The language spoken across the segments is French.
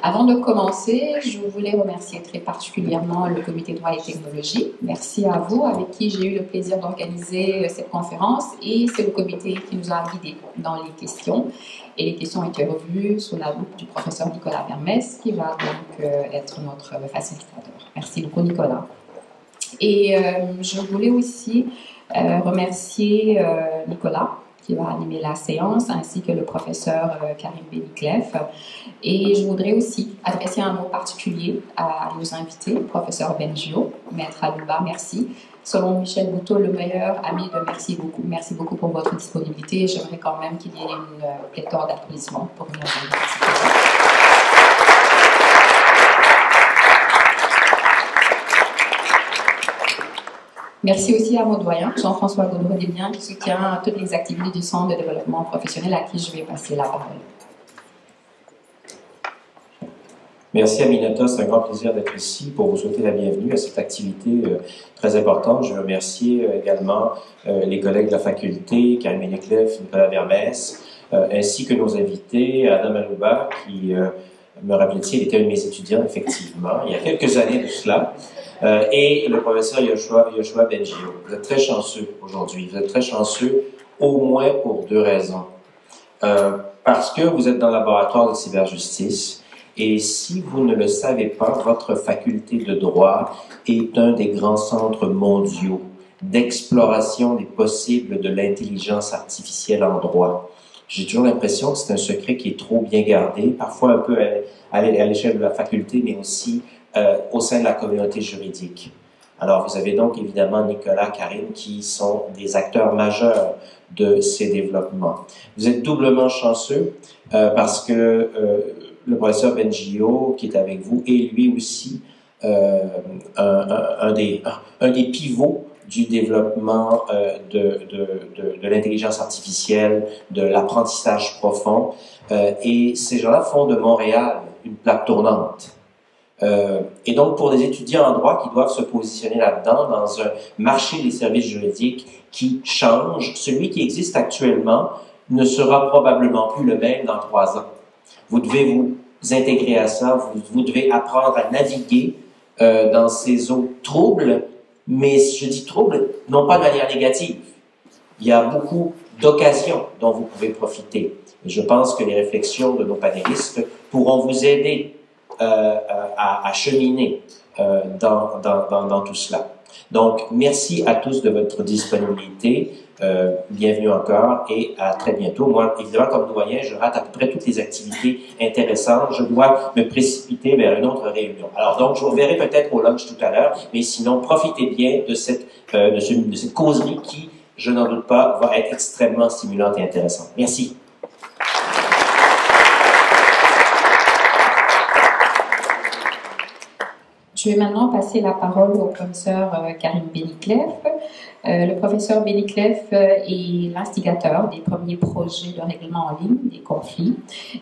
Avant de commencer, je voulais remercier très particulièrement le Comité Droit et Technologie. Merci à vous, avec qui j'ai eu le plaisir d'organiser cette conférence, et c'est le comité qui nous a guidés dans les questions. Et les questions ont été revues sous la loupe du professeur Nicolas Vermès, qui va donc être notre facilitateur. Merci beaucoup, Nicolas. Et je voulais aussi remercier Nicolas, qui va animer la séance, ainsi que le professeur Karim Beniclef. Et je voudrais aussi adresser un mot particulier à nos invités, le professeur Bengio, maître Alouba, merci. Selon Michel Bouteau, le meilleur ami de merci beaucoup. Merci beaucoup pour votre disponibilité. J'aimerais quand même qu'il y ait une pléthore d'applaudissements pour nos invités. Merci aussi à mon doyen, Jean-François Gaudreau-Desbiens, qui soutient toutes les activités du Centre de développement professionnel, à qui je vais passer la parole. Merci Aminata, c'est un grand plaisir d'être ici pour vous souhaiter la bienvenue à cette activité très importante. Je veux remercier également les collègues de la faculté, Karim Beniclef, Nicolas Vermès, ainsi que nos invités, Adam Alouba, qui me rappelait-il, était un de mes étudiants, effectivement, il y a quelques années de cela. Et le professeur Yoshua Bengio. Vous êtes très chanceux aujourd'hui. Vous êtes très chanceux au moins pour deux raisons. Parce que vous êtes dans le laboratoire de cyberjustice, et si vous ne le savez pas, votre faculté de droit est un des grands centres mondiaux d'exploration des possibles de l'intelligence artificielle en droit. J'ai toujours l'impression que c'est un secret qui est trop bien gardé, parfois un peu à l'échelle de la faculté, mais aussi au sein de la communauté juridique. Alors, vous avez donc évidemment Nicolas, Karim, qui sont des acteurs majeurs de ces développements. Vous êtes doublement chanceux parce que le professeur Bengio, qui est avec vous, est lui aussi un des pivots du développement de l'intelligence artificielle, de l'apprentissage profond. Et ces gens-là font de Montréal une plaque tournante. Et donc, pour des étudiants en droit qui doivent se positionner là-dedans, dans un marché des services juridiques qui change, celui qui existe actuellement ne sera probablement plus le même dans 3 ans. Vous devez vous intégrer à ça, vous devez apprendre à naviguer dans ces eaux troubles, mais je dis troubles, non pas de manière négative. Il y a beaucoup d'occasions dont vous pouvez profiter. Et je pense que les réflexions de nos panélistes pourront vous aider à cheminer dans tout cela. Donc, merci à tous de votre disponibilité. Bienvenue encore et à très bientôt. Moi, évidemment, comme doyen, je rate à peu près toutes les activités intéressantes. Je dois me précipiter vers une autre réunion. Alors, donc, je vous reverrai peut-être au lunch tout à l'heure, mais sinon, profitez bien de cette causerie qui, je n'en doute pas, va être extrêmement stimulante et intéressante. Merci. Je vais maintenant passer la parole au professeur Karim Beniclef. Le professeur Beniclef est l'instigateur des premiers projets de règlement en ligne des conflits,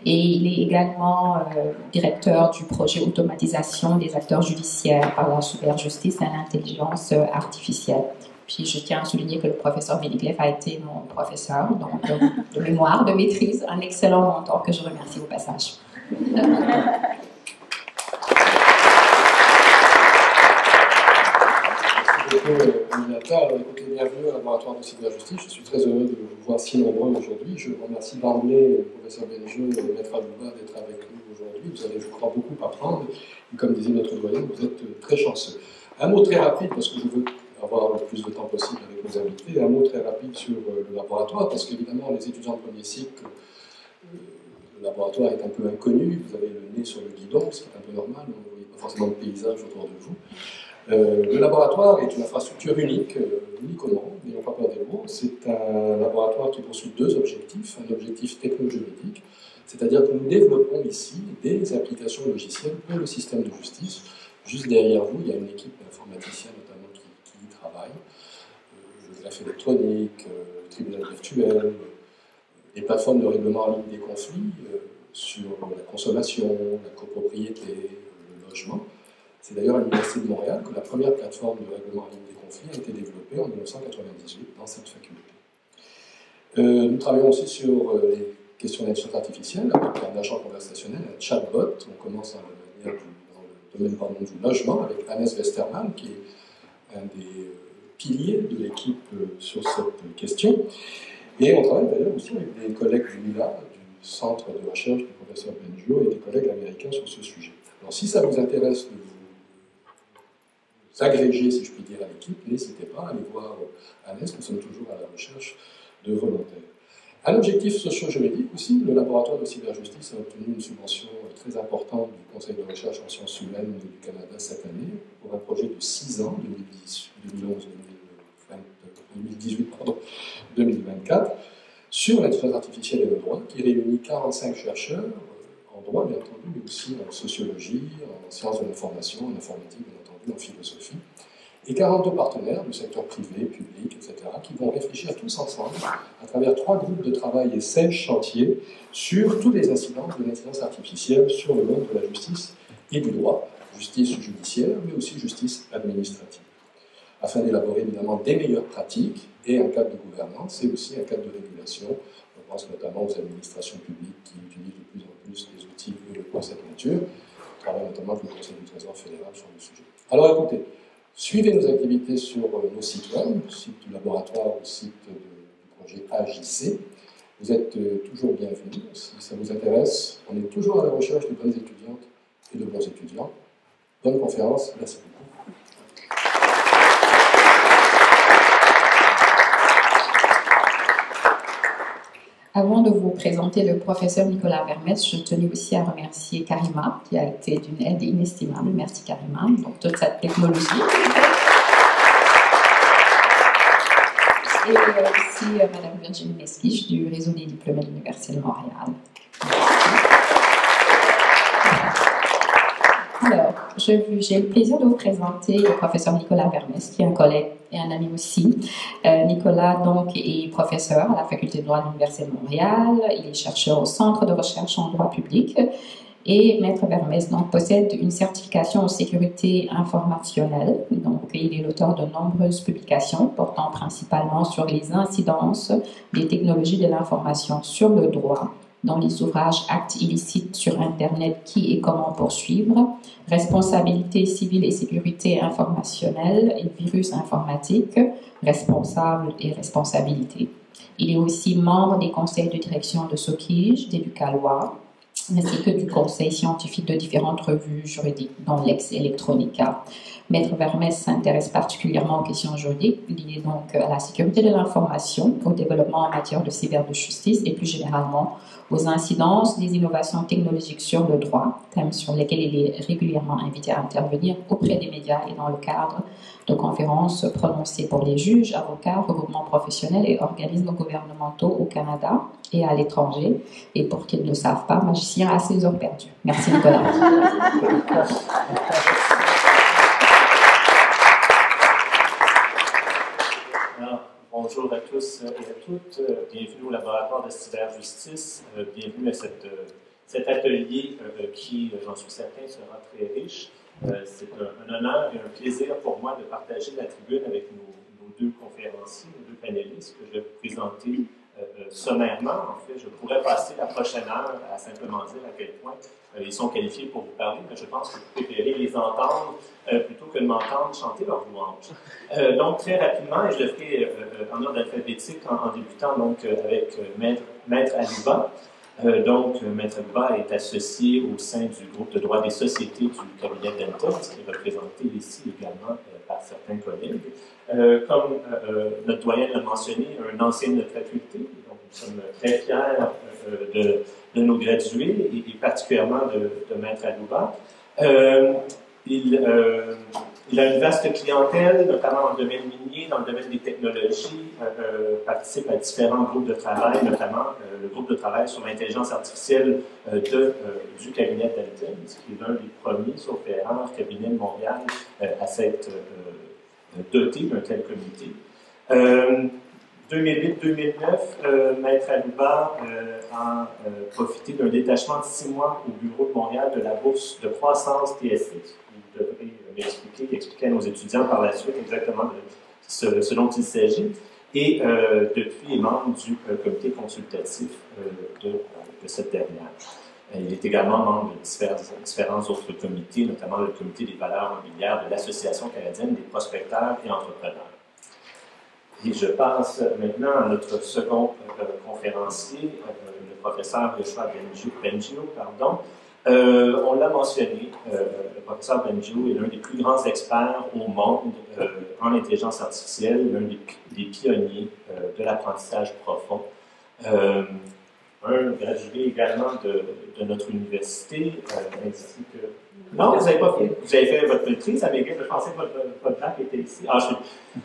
et il est également directeur du projet automatisation des acteurs judiciaires par la cyberjustice et l'intelligence artificielle. Puis je tiens à souligner que le professeur Beniclef a été mon professeur, donc de mémoire, de maîtrise, un excellent mentor que je remercie au passage. Écoutez, bienvenue au laboratoire de cyberjustice. Je suis très heureux de vous voir si nombreux aujourd'hui. Je remercie d'emblée le professeur Bengio et le maître Alouba d'être avec nous aujourd'hui. Vous allez, je crois, beaucoup apprendre. Et comme disait notre doyen, vous êtes très chanceux. Un mot très rapide, parce que je veux avoir le plus de temps possible avec nos invités. Un mot très rapide sur le laboratoire, parce qu'évidemment, les étudiants de premier cycle, le laboratoire est un peu inconnu. Vous avez le nez sur le guidon, ce qui est un peu normal. Vous ne voyez pas forcément le paysage autour de vous. Le laboratoire est une infrastructure unique, unique au monde, n'ayons pas peur des mots. C'est un laboratoire qui poursuit 2 objectifs. Un objectif techno-juridique, c'est-à-dire que nous développons ici des applications logicielles pour le système de justice. Juste derrière vous, il y a une équipe d'informaticiens notamment qui y travaille. Le greffe électronique, le tribunal virtuel, les plateformes de règlement en ligne des conflits sur la consommation, la copropriété, le logement. C'est d'ailleurs à l'Université de Montréal que la première plateforme de règlement en ligne des conflits a été développée en 1998 dans cette faculté. Nous travaillons aussi sur les questions d'intelligence artificielle avec un agent conversationnel, un chatbot. On commence dans le domaine du logement avec Hannes Westermann, qui est un des piliers de l'équipe sur cette question. Et on travaille d'ailleurs aussi avec des collègues du MILA, du centre de recherche du professeur Benjo, et des collègues américains sur ce sujet. Alors si ça vous intéresse de vous agréger, si je puis dire, à l'équipe, n'hésitez pas à aller voir Hannes, nous sommes toujours à la recherche de volontaires. Un objectif socio-juridique aussi, le laboratoire de cyberjustice a obtenu une subvention très importante du Conseil de recherche en sciences humaines du Canada cette année pour un projet de 6 ans, 2018-2024, sur l'intelligence artificielle et le droit, qui réunit 45 chercheurs en droit, bien entendu, mais aussi en sociologie, en sciences de l'information, en informatique, bien entendu, en philosophie, et 42 partenaires du secteur privé, public, etc., qui vont réfléchir tous ensemble, à travers 3 groupes de travail et 16 chantiers, sur toutes les incidences de l'intelligence artificielle sur le monde de la justice et du droit, justice judiciaire, mais aussi justice administrative, afin d'élaborer évidemment des meilleures pratiques et un cadre de gouvernance et aussi un cadre de régulation. On pense notamment aux administrations publiques qui utilisent de plus en plus des outils de cette nature. On travaille notamment avec le Conseil du Trésor fédéral sur le sujet. Alors écoutez, suivez nos activités sur nos sites web, le site du laboratoire, le site du projet AJC. Vous êtes toujours bienvenus. Si ça vous intéresse, on est toujours à la recherche de bonnes étudiantes et de bons étudiants. Bonne conférence, merci beaucoup. Avant de vous présenter le professeur Nicolas Vermès, je tenais aussi à remercier Karima, qui a été d'une aide inestimable. Merci Karima, donc toute cette technologie. Et aussi Madame Virginie Mesquiche du réseau des diplômés de l'Université de Montréal. Alors, j'ai le plaisir de vous présenter le professeur Nicolas Vermès, qui est un collègue et un ami aussi. Nicolas, donc, est professeur à la Faculté de droit de l'Université de Montréal. Il est chercheur au Centre de recherche en droit public. Et Maître Vermès, donc, possède une certification en sécurité informationnelle. Donc, il est l'auteur de nombreuses publications portant principalement sur les incidences des technologies de l'information sur le droit, dans les ouvrages Actes illicites sur Internet, qui et comment poursuivre, Responsabilité civile et sécurité informationnelle et virus informatique, responsable et responsabilité. Il est aussi membre des conseils de direction de SOCIJ, d'Éducalois, ainsi que du conseil scientifique de différentes revues juridiques, dont Lex Electronica. Maître Vermès s'intéresse particulièrement aux questions juridiques liées donc à la sécurité de l'information, au développement en matière de cyberjustice et plus généralement aux incidences des innovations technologiques sur le droit, thème sur lesquels il est régulièrement invité à intervenir auprès des médias et dans le cadre de conférences prononcées pour les juges, avocats, regroupements professionnels et organismes gouvernementaux au Canada et à l'étranger. Et pour qui ne le savent pas, magicien à ses heures perdues. Merci Nicolas. Bonjour à tous et à toutes. Bienvenue au laboratoire de cyberjustice. Bienvenue à cet atelier qui, j'en suis certain, sera très riche. C'est un honneur et un plaisir pour moi de partager la tribune avec nos 2 conférenciers, nos 2 panélistes que je vais vous présenter sommairement. En fait, je pourrais passer la prochaine heure à simplement dire à quel point ils sont qualifiés pour vous parler, mais je pense que vous préférez les entendre plutôt que de m'entendre chanter leur louange. Donc, très rapidement, et je le ferai en ordre alphabétique en débutant donc, avec Maître Alouba. Maître Alouba est associé au sein du groupe de droit des sociétés du cabinet Denton, qui est représenté ici également par certains collègues. Comme notre doyen l'a mentionné, un ancien de notre faculté, donc nous sommes très fiers de nos gradués et particulièrement de Maître Alouba. Il a une vaste clientèle, notamment dans le domaine minier, dans le domaine des technologies, participe à différents groupes de travail, notamment le groupe de travail sur l'intelligence artificielle du cabinet Denton, qui est l'un des premiers, sauf erreur, cabinets de Montréal à s'être doté d'un tel comité. 2008-2009, Maître Alouba a profité d'un détachement de 6 mois au bureau de Montréal de la bourse de croissance TSC. Vous devrez m'expliquer à nos étudiants par la suite exactement ce dont il s'agit. et depuis est membre du comité consultatif de cette dernière. Il est également membre de différents autres comités, notamment le comité des valeurs mobilières de l'Association canadienne des prospecteurs et entrepreneurs. Et je passe maintenant à notre second conférencier, le professeur Yoshua Bengio. On l'a mentionné, le professeur Bengio est l'un des plus grands experts au monde en intelligence artificielle, l'un des pionniers de l'apprentissage profond. Un gradué également de notre université, ainsi que... Non, vous n'avez pas fait. Vous avez fait votre maîtrise à McGill. Je pensais que votre bac était ici. Ah,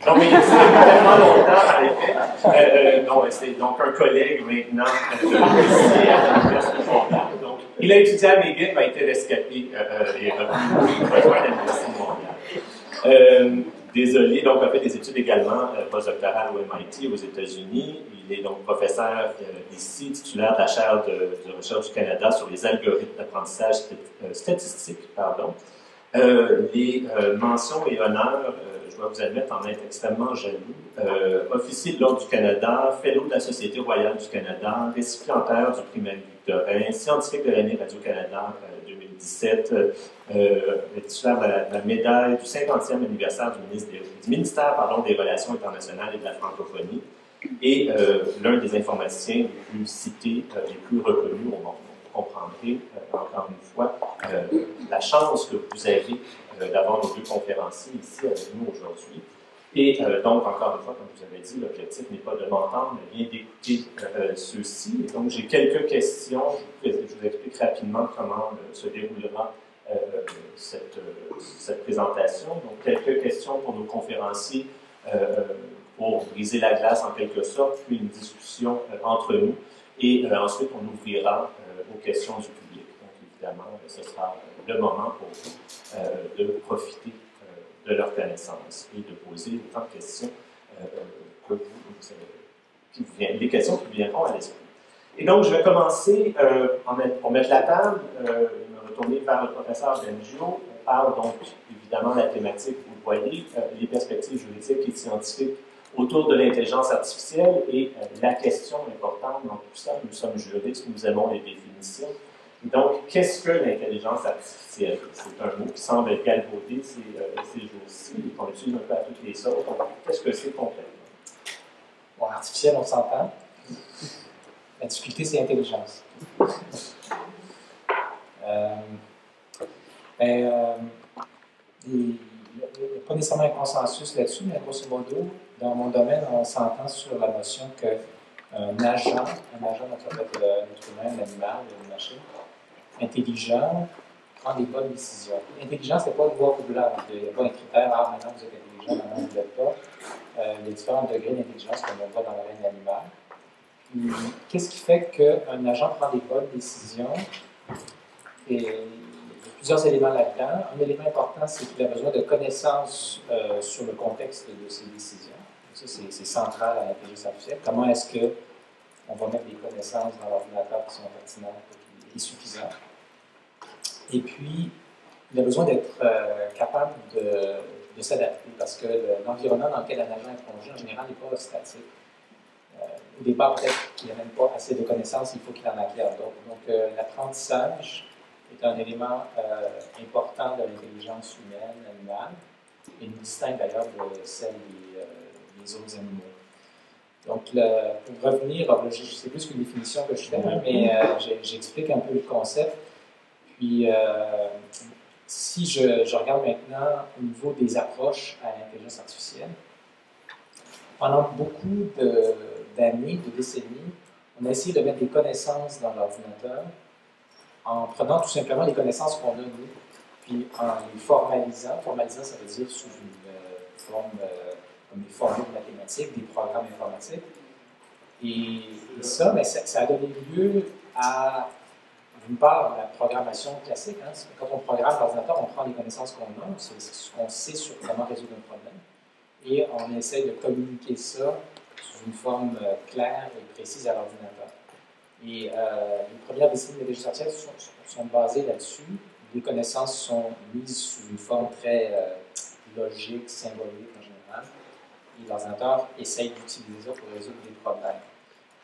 non, mais c'est tellement longtemps, en effet. Non, c'est donc un collègue maintenant ici à l'Université de Montréal. Donc, il a étudié à McGill, mais a été rescapé et rejoint l'Université de Montréal. Désolé, donc, a fait des études également postdoctorales au MIT aux États-Unis. Il est donc professeur ici, titulaire de la chaire de recherche du Canada sur les algorithmes d'apprentissage statistique. Les mentions et honneurs, je dois vous admettre en être extrêmement jaloux. Officier de l'Ordre du Canada, fellow de la Société royale du Canada, récipiendaire du prix Marie-Victorin, scientifique de l'année Radio-Canada 2017, titulaire de la médaille du 50e anniversaire du ministère des Relations internationales et de la francophonie, et l'un des informaticiens les plus cités, les plus reconnus au monde. Vous comprendrez, encore une fois, la chance que vous avez d'avoir nos deux conférenciers ici avec nous aujourd'hui. Et donc, encore une fois, comme je vous avais dit, l'objectif n'est pas de m'entendre, mais bien d'écouter ceux-ci. Et donc, j'ai quelques questions. Je vous explique rapidement comment se déroulera cette présentation. Donc, quelques questions pour nos conférenciers pour briser la glace en quelque sorte, puis une discussion entre nous. Et ensuite, on ouvrira aux questions du public. Donc, évidemment, ce sera le moment pour vous de profiter de leur connaissance et de poser autant de questions que les questions qui viendront à l'esprit. Et donc, je vais commencer pour mettre la table, me retourner vers le professeur Bengio. On parle donc évidemment de la thématique, vous le voyez, les perspectives juridiques et scientifiques autour de l'intelligence artificielle et la question importante dans tout ça, nous sommes juristes, nous aimons les définitions. Donc, qu'est-ce que l'intelligence artificielle? C'est un mot qui semble être galvaudé ces jours-ci et qu'on utilise un peu à toutes les sauces. Qu'est-ce que c'est concrètement? Bon, artificiel, on s'entend. La difficulté, c'est l'intelligence. Il n'y a pas nécessairement un consensus là-dessus, mais grosso modo, dans mon domaine, on s'entend sur la notion qu'un agent, donc ça peut être l'être humain, l'animal, une machine, intelligent, prend des bonnes décisions. Intelligent, ce n'est pas le noir ou blanc. Il n'y a pas un critère, ah, maintenant vous êtes intelligent, maintenant vous ne l'êtes pas. Il y a différents degrés d'intelligence comme on voit dans le règne animal. Qu'est-ce qui fait qu'un agent prend des bonnes décisions? Et il y a plusieurs éléments là-dedans. Un élément important, c'est qu'il a besoin de connaissances sur le contexte de ses décisions. Ça, c'est central à l'intelligence artificielle. Comment est-ce qu'on va mettre des connaissances dans l'ordinateur qui sont pertinentes et suffisantes? Et puis, il a besoin d'être capable de s'adapter parce que l'environnement dans lequel un agent est plongé, en général, n'est pas statique. Au départ, peut-être qu'il n'a même pas assez de connaissances, il faut qu'il en acquiert d'autres. Donc, l'apprentissage est un élément important de l'intelligence humaine, animale, et nous distingue d'ailleurs de celle des autres animaux. Donc, pour revenir, je sais plus qu'une définition que je fais, mais j'explique un peu le concept. Puis, si je regarde maintenant au niveau des approches à l'intelligence artificielle, pendant beaucoup d'années, de décennies, on a essayé de mettre des connaissances dans l'ordinateur en prenant tout simplement les connaissances qu'on a nous, puis en les formalisant. Formalisant, ça veut dire sous une forme comme des formules mathématiques, des programmes informatiques. Et ça, ben, ça a donné lieu à, d'une part, la programmation classique. Hein. Quand on programme l'ordinateur, on prend les connaissances qu'on a, c'est ce qu'on sait sur comment résoudre un problème, et on essaie de communiquer ça sous une forme claire et précise à l'ordinateur. Et les premières décennies de l'intelligence artificielle sont basées là-dessus. Les connaissances sont mises sous une forme très logique, symbolique en général. Et l'ordinateur essaye d'utiliser ça pour résoudre des problèmes.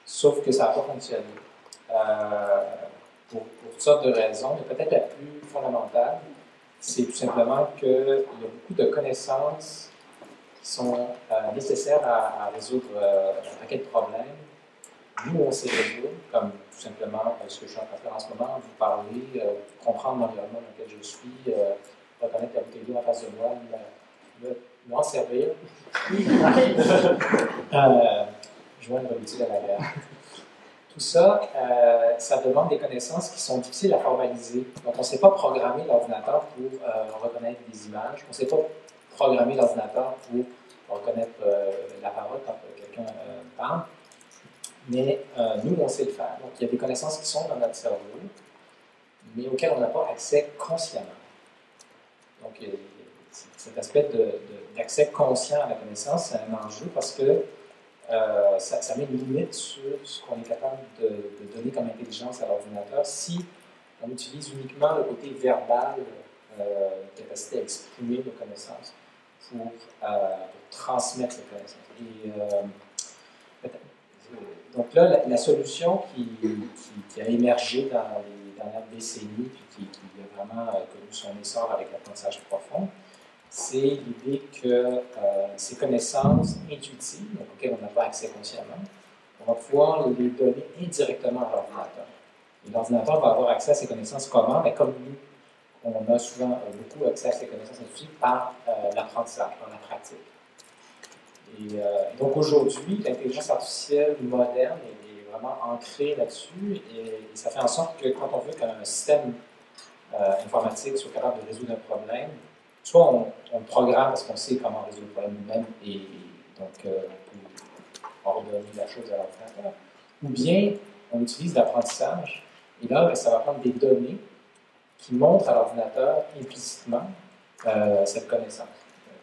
Sauf que ça n'a pas fonctionné. Pour toutes sortes de raisons, mais peut-être la plus fondamentale, c'est tout simplement qu'il y a beaucoup de connaissances qui sont nécessaires à résoudre un paquet de problèmes. Nous, on sait résoudre, comme tout simplement ce que je suis en train de faire en ce moment, vous parler, comprendre l'environnement dans lequel je suis, reconnaître la bouteille d'eau en face de moi, m'en servir, joindre l'utile à l'agréable. Tout ça, ça demande des connaissances qui sont difficiles à formaliser. Donc, on ne sait pas programmer l'ordinateur pour reconnaître des images. On ne sait pas programmer l'ordinateur pour reconnaître la parole quand quelqu'un parle. Mais nous, on sait le faire. Donc, il y a des connaissances qui sont dans notre cerveau, mais auxquelles on n'a pas accès consciemment. Donc, cet aspect d'accès conscient à la connaissance, c'est un enjeu parce que ça met une limite sur ce qu'on est capable de donner comme intelligence à l'ordinateur si on utilise uniquement le côté verbal, capacité à exprimer nos connaissances pour transmettre ces connaissances. Donc là, la solution qui a émergé dans les dernières décennies, puis qui a vraiment connu son essor avec l'apprentissage profond, c'est l'idée que ces connaissances intuitives, donc auxquelles on n'a pas accès consciemment, on va pouvoir les donner indirectement à l'ordinateur. Et l'ordinateur va avoir accès à ces connaissances comment? Bien, comme nous, on a souvent beaucoup accès à ces connaissances intuitives par l'apprentissage, par la pratique. Et donc aujourd'hui, l'intelligence artificielle moderne est vraiment ancrée là-dessus et ça fait en sorte que quand on veut qu'un système informatique soit capable de résoudre un problème, soit on le programme parce qu'on sait comment résoudre le problème nous-mêmes et donc on peut ordonner la chose à l'ordinateur, ou bien on utilise l'apprentissage et là, ça va prendre des données qui montrent à l'ordinateur implicitement cette connaissance.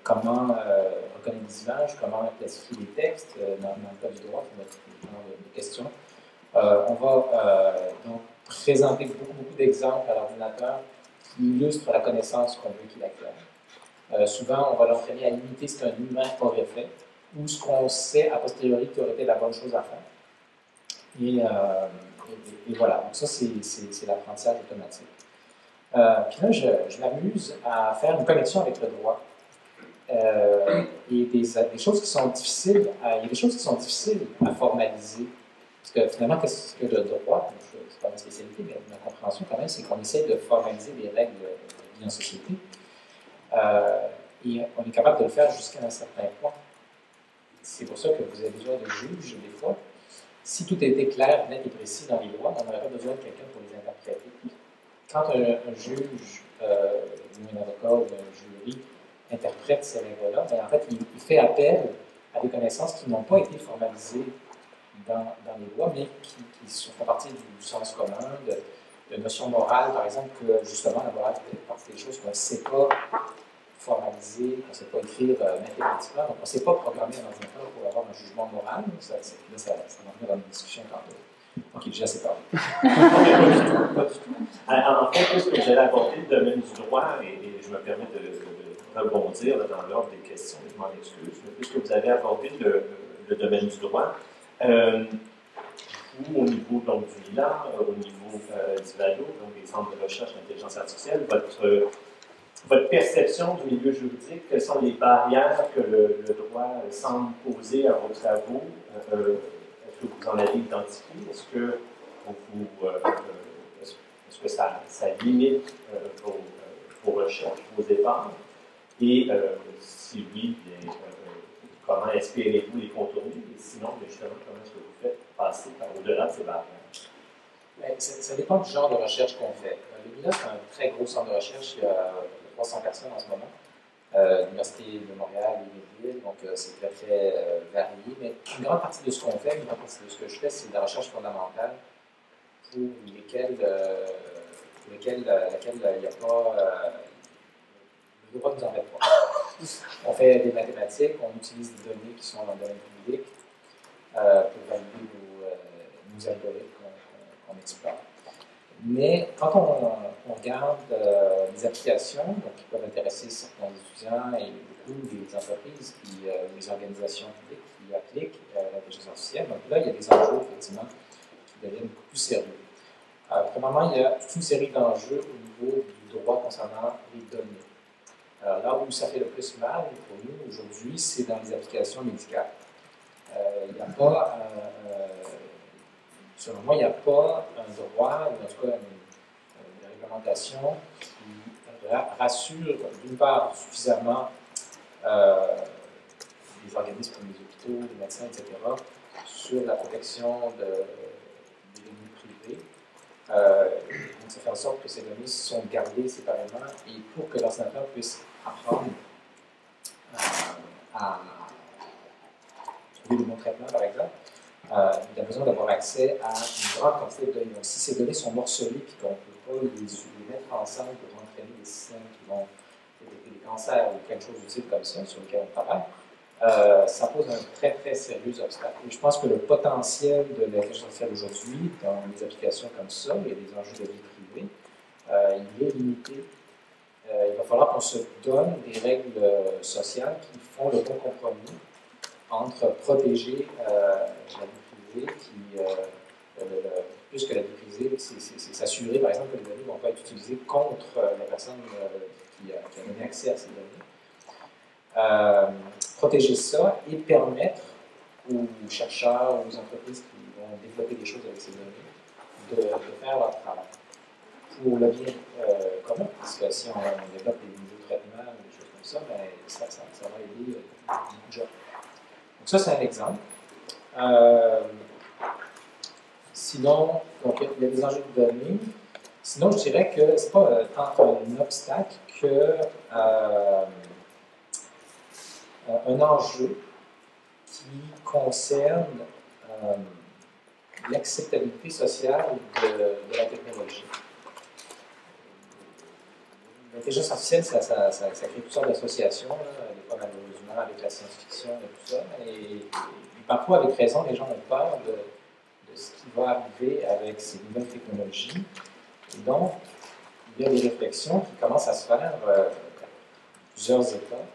Comment reconnaître des images, comment classifier les textes, dans le cas du droit, c'est notre genre de questions. On va donc présenter beaucoup d'exemples à l'ordinateur qui illustrent la connaissance qu'on veut qu'il acquiert. Souvent, on va l'entraîner à imiter ce qu'un humain aurait fait, ou ce qu'on sait a posteriori qui aurait été la bonne chose à faire. Et voilà, donc ça, c'est l'apprentissage automatique. Puis là, je m'amuse à faire une connexion avec le droit. Et des choses qui sont difficiles, il y a des choses qui sont difficiles à formaliser. Parce que finalement, qu'est-ce que le droit? C'est pas ma spécialité, mais ma compréhension quand même, c'est qu'on essaie de formaliser les règles de vie en société. Et on est capable de le faire jusqu'à un certain point. C'est pour ça que vous avez besoin de juges, des fois. Si tout était clair, net et précis dans les lois, on n'aurait pas besoin de quelqu'un pour les interpréter. Quand un juge, ou un avocat, ou un jury interprète ces règles-là, en fait, il fait appel à des connaissances qui n'ont pas été formalisées dans les lois, mais qui font partie du sens commun, de notions morales, par exemple, que justement, la morale fait partie des choses qu'on ne sait pas formaliser, qu'on ne sait pas écrire mathématiquement, donc on ne sait pas programmer un ordinateur pour avoir un jugement moral. Ça va venir dans une discussion tantôt. Ok, j'ai assez parlé. Pas du tout. En fait, puisque vous avez abordé le domaine du droit, et je me permets de rebondir dans l'ordre des questions, je m'en excuse, mais puisque vous avez abordé le domaine du droit, vous, au niveau donc, du LILA, au niveau du VALO, donc des centres de recherche d'intelligence artificielle, votre perception du milieu juridique, quelles sont les barrières que le droit semble poser à vos travaux? Est-ce que vous en avez identifié? Est-ce que ça limite vos recherches, vos efforts? Et si oui, bien, comment espérez-vous les contourner? Et sinon, justement, comment est-ce que vous faites passer au-delà de ces barrières? Ça dépend du genre de recherche qu'on fait. Le MILA, c'est un très gros centre de recherche. Il y a 300 personnes en ce moment. L'Université de Montréal et McGill, donc c'est très varié. Mais une grande partie de ce qu'on fait, une grande partie de ce que je fais, c'est de la recherche fondamentale pour laquelle il n'y a pas le droit de nous en mettre pas. On fait des mathématiques, on utilise des données qui sont dans le domaine public pour valider nos algorithmes qu'on explore. Mais quand on regarde les applications donc, qui peuvent intéresser certains étudiants et beaucoup des entreprises, puis des organisations publiques qui appliquent l'intelligence artificielle, donc là, il y a des enjeux, effectivement, qui deviennent beaucoup plus sérieux. Premièrement, il y a toute une série d'enjeux au niveau du droit concernant les données. Là où ça fait le plus mal pour nous aujourd'hui, c'est dans les applications médicales. Il n'y a pas, selon moi, il n'y a pas un droit, ou en tout cas une réglementation qui rassure d'une part suffisamment les organismes comme les hôpitaux, les médecins, etc., sur la protection des données privées. Donc, ça fait en sorte que ces données sont gardées séparément et pour que l'ordinateur puisse apprendre à trouver des bons traitements, par exemple, il a besoin d'avoir accès à une grande quantité de données. Donc, si ces données sont morcelées et qu'on ne peut pas les mettre ensemble pour entraîner des systèmes qui vont détecter des cancers ou quelque chose d'utile comme ça, sur lequel on travaille, ça pose un très, très sérieux obstacle. Et je pense que le potentiel de l'intelligence artificielle aujourd'hui, dans des applications comme ça, il y a des enjeux de vie privée, il est limité. Il va falloir qu'on se donne des règles sociales qui font le bon compromis entre protéger la vie privée, plus que la vie privée, c'est s'assurer, par exemple, que les données ne vont pas être utilisées contre la personne qui a donné accès à ces données. Protéger ça et permettre aux chercheurs, aux entreprises qui vont développer des choses avec ces données de faire leur travail pour le bien commun, parce que si on développe des nouveaux traitements ou des choses comme ça, ben, ça va aider beaucoup de gens. Donc ça, c'est un exemple. Sinon, donc, il y a des enjeux de données. Sinon, je dirais que ce n'est pas tant un obstacle que un enjeu qui concerne l'acceptabilité sociale de la technologie. L'intelligence artificielle, ça crée toutes sortes d'associations, des fois malheureusement avec la science-fiction et tout ça, et parfois avec raison, les gens ont peur de ce qui va arriver avec ces nouvelles technologies. Et donc, il y a des réflexions qui commencent à se faire à plusieurs États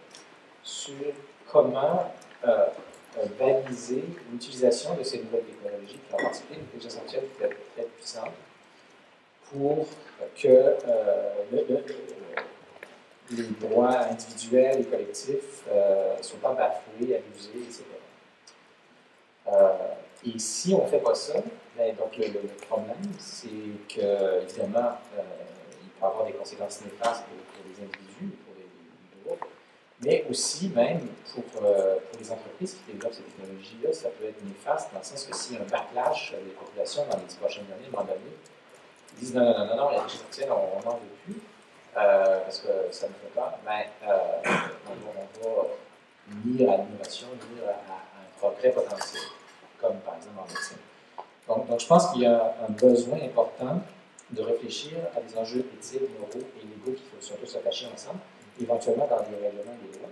sur comment baliser l'utilisation de ces nouvelles technologies, puis en particulier l'intelligence artificielle qui est très puissante, pour que les droits individuels et collectifs ne soient pas bafoués, abusés, etc. Et si on ne fait pas ça, ben, donc le problème, c'est que, évidemment, il peut y avoir des conséquences néfastes pour les individus, pour les groupes, mais aussi même pour les entreprises qui développent ces technologies-là, ça peut être néfaste dans le sens que s'il y a un backlash des populations dans les 10 prochaines années, à un moment donné, ils disent non, l'intelligence artificielle, on n'en veut plus, parce que ça nous fait peur, ben, on va nuire à l'innovation, nuire à un progrès potentiel, comme par exemple en médecine. Donc je pense qu'il y a un besoin important de réfléchir à des enjeux éthiques, moraux et légaux qui sont tous attachés ensemble, éventuellement dans des règlements des lois.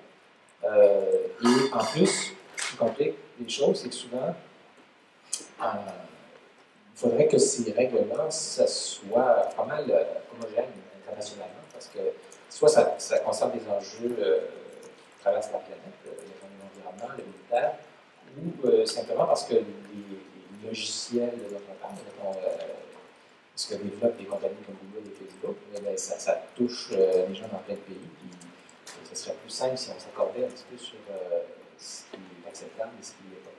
Et en plus, ce qui complique les choses, c'est que souvent, il faudrait que ces règles-là, ça soit pas mal homogène internationalement, parce que soit ça concerne des enjeux qui traversent la planète, l'environnement, le militaire, ou simplement parce que les logiciels dont on parle, ce que développent des compagnies comme Google et Facebook, bien, ça touche les gens dans plein de pays, puis ce serait plus simple si on s'accordait un petit peu sur ce qui est acceptable et ce qui n'est pas.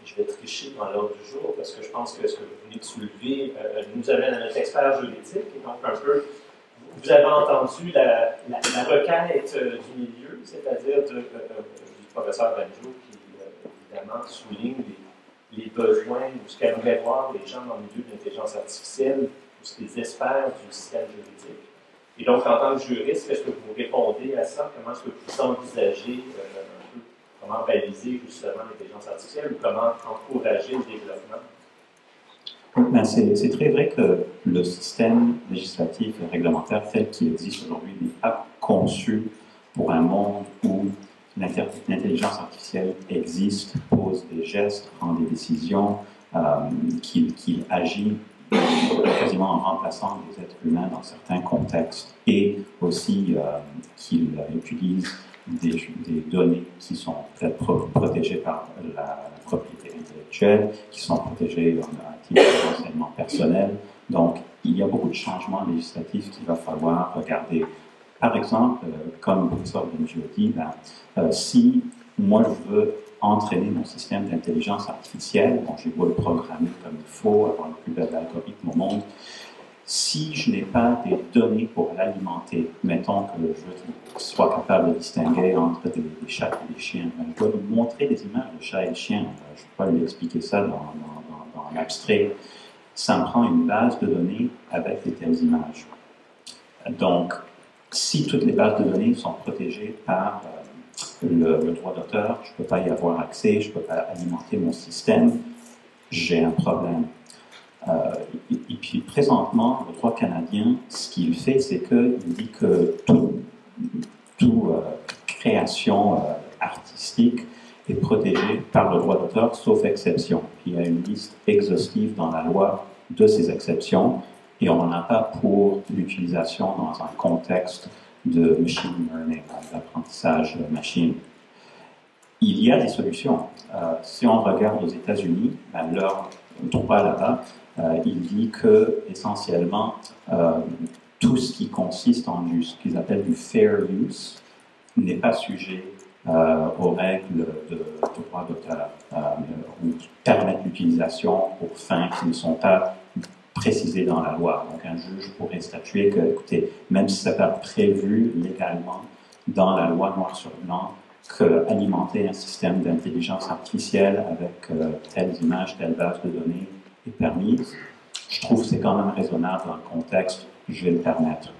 Je vais tricher dans l'ordre du jour parce que je pense que ce que vous venez de soulever nous amène à notre expert juridique. Et donc, un peu, vous avez entendu la requête du milieu, c'est-à-dire du professeur Banjo qui, évidemment, souligne les besoins ou ce qu'aimeraient voir les gens dans le milieu de l'intelligence artificielle ou ce qu'ils espèrent du système juridique. Et donc, en tant que juriste, est-ce que vous répondez à ça? Comment est-ce que vous envisagez comment baliser justement l'intelligence artificielle ou comment encourager le développement? Ben c'est très vrai que le système législatif et réglementaire tel qu'il existe aujourd'hui n'est pas conçu pour un monde où l'intelligence artificielle existe, pose des gestes, prend des décisions, qu'il agit quasiment en remplaçant les êtres humains dans certains contextes et aussi qu'il utilise des données qui sont peut-être protégées par la propriété intellectuelle, qui sont protégées à titre de renseignement personnel. Donc, il y a beaucoup de changements législatifs qu'il va falloir regarder. Par exemple, comme le professeur Benji dit, si moi je veux entraîner mon système d'intelligence artificielle, bon, j'ai beau le programmer comme il faut, avoir le plus bel algorithme au monde, si je n'ai pas des données pour l'alimenter, mettons que je sois capable de distinguer entre des chats et des chiens, je dois lui montrer des images de chats et de chiens, je ne peux pas lui expliquer ça dans l'abstrait. Ça me prend une base de données avec de telles images. Donc, si toutes les bases de données sont protégées par le droit d'auteur, je ne peux pas y avoir accès, je ne peux pas alimenter mon système, j'ai un problème. Et puis présentement, le droit canadien, ce qu'il fait, c'est qu'il dit que toute création artistique est protégée par le droit d'auteur, sauf exception. Puis il y a une liste exhaustive dans la loi de ces exceptions, et on n'en a pas pour l'utilisation dans un contexte de machine learning, d'apprentissage machine. Il y a des solutions. Si on regarde aux États-Unis, leur droit là-bas, il dit que essentiellement tout ce qui consiste en ce qu'ils appellent du fair use n'est pas sujet aux règles de droit d'auteur ou permettent l'utilisation pour fins qui ne sont pas précisées dans la loi. Donc un juge pourrait statuer que, écoutez, même si ce n'est pas prévu légalement dans la loi noir sur blanc, qu'alimenter un système d'intelligence artificielle avec telles images, telle base de données est permise, je trouve que c'est quand même raisonnable dans le contexte, je vais le permettre.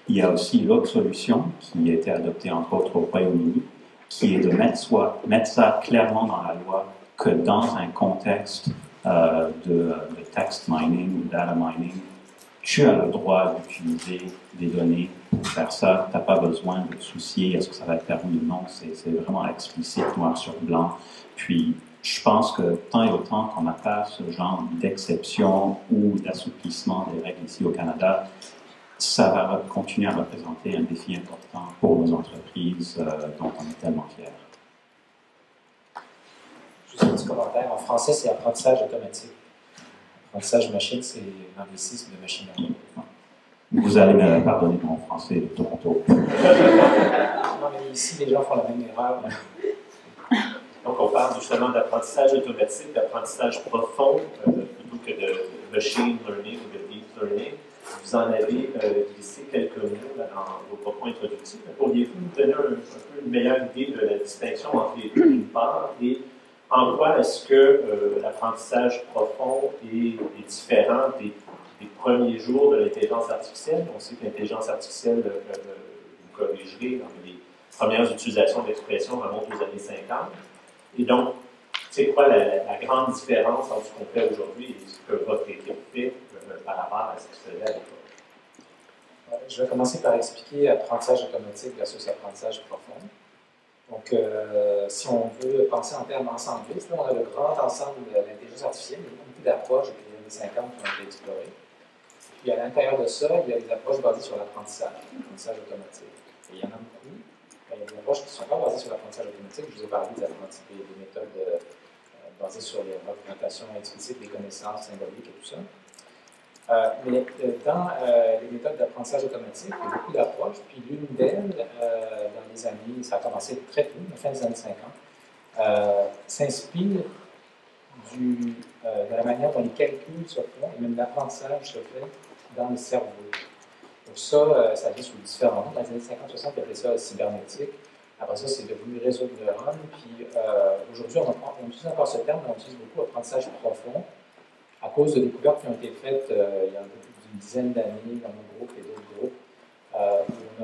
Il y a aussi l'autre solution qui a été adoptée entre autres au Royaume-Uni, qui est de mettre ça clairement dans la loi que dans un contexte de text mining ou data mining, tu as le droit d'utiliser des données pour faire ça. Tu n'as pas besoin de te soucier est-ce que ça va être permis ou non. C'est vraiment explicite, noir sur blanc. Puis, je pense que tant et autant qu'on n'a pas ce genre d'exception ou d'assouplissement des règles ici au Canada, ça va continuer à représenter un défi important pour nos entreprises dont on est tellement fiers. Juste un petit commentaire. En français, c'est apprentissage automatique. Apprentissage machine, c'est l'anglicisme de machine learning. Vous allez me pardonner mon français de Toronto. Non, mais ici, les gens font la même erreur. Donc, on parle justement d'apprentissage automatique, d'apprentissage profond, plutôt que de machine learning ou de deep learning. Vous en avez glissé quelques mots dans vos propos introductifs. Pourriez-vous nous donner un peu une meilleure idée de la distinction entre les deux d'une part et en quoi est-ce que l'apprentissage profond est différent des premiers jours de l'intelligence artificielle? On sait que l'intelligence artificielle, vous corrigerez, dans les premières utilisations d'expression remontent aux années 50. Et donc, c'est quoi la grande différence entre ce qu'on fait aujourd'hui et ce que votre équipe fait par rapport à ce qui se faisait à l'époque? Je vais commencer par expliquer apprentissage automatique versus apprentissage profond. Donc, si on veut penser en termes ensemblistes, on a le grand ensemble de l'intelligence artificielle. Il y a beaucoup d'approches depuis les années 50 qui ont été explorées. Puis, à l'intérieur de ça, il y a des approches basées sur l'apprentissage automatique. Et il y en a beaucoup. Il y a des approches qui ne sont pas basées sur l'apprentissage automatique. Je vous ai parlé des méthodes basées sur les représentations explicites des connaissances symboliques et tout ça. Mais dans les méthodes d'apprentissage automatique, il y a beaucoup d'approches, puis l'une d'elles, dans les années, ça a commencé très tôt, à la fin des années 50, s'inspire de la manière dont les calculs se font, et même l'apprentissage se fait dans le cerveau. Donc ça vient sous différents noms. Dans les années 50-60, on appelait ça cybernétique. Après ça, c'est devenu réseau de neurones. Puis aujourd'hui, on utilise encore ce terme, mais on utilise beaucoup apprentissage profond, à cause de découvertes qui ont été faites il y a un peu plus d'une dizaine d'années dans mon groupe et d'autres groupes, où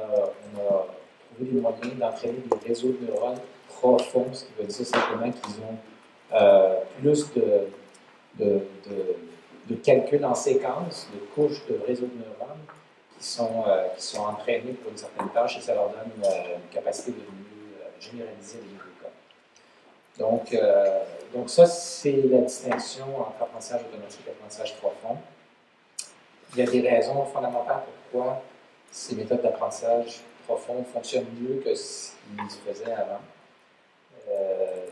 on a trouvé des moyens d'entraîner des réseaux de neurones profonds, ce qui veut dire simplement qu'ils ont plus de calculs en séquence, de couches de réseaux de neurones qui sont entraînés pour une certaine tâche et ça leur donne une capacité de mieux généraliser les nouveaux cas. Donc ça, c'est la distinction entre apprentissage automatique et apprentissage profond. Il y a des raisons fondamentales pourquoi ces méthodes d'apprentissage profond fonctionnent mieux que ce qu'ils se faisaient avant.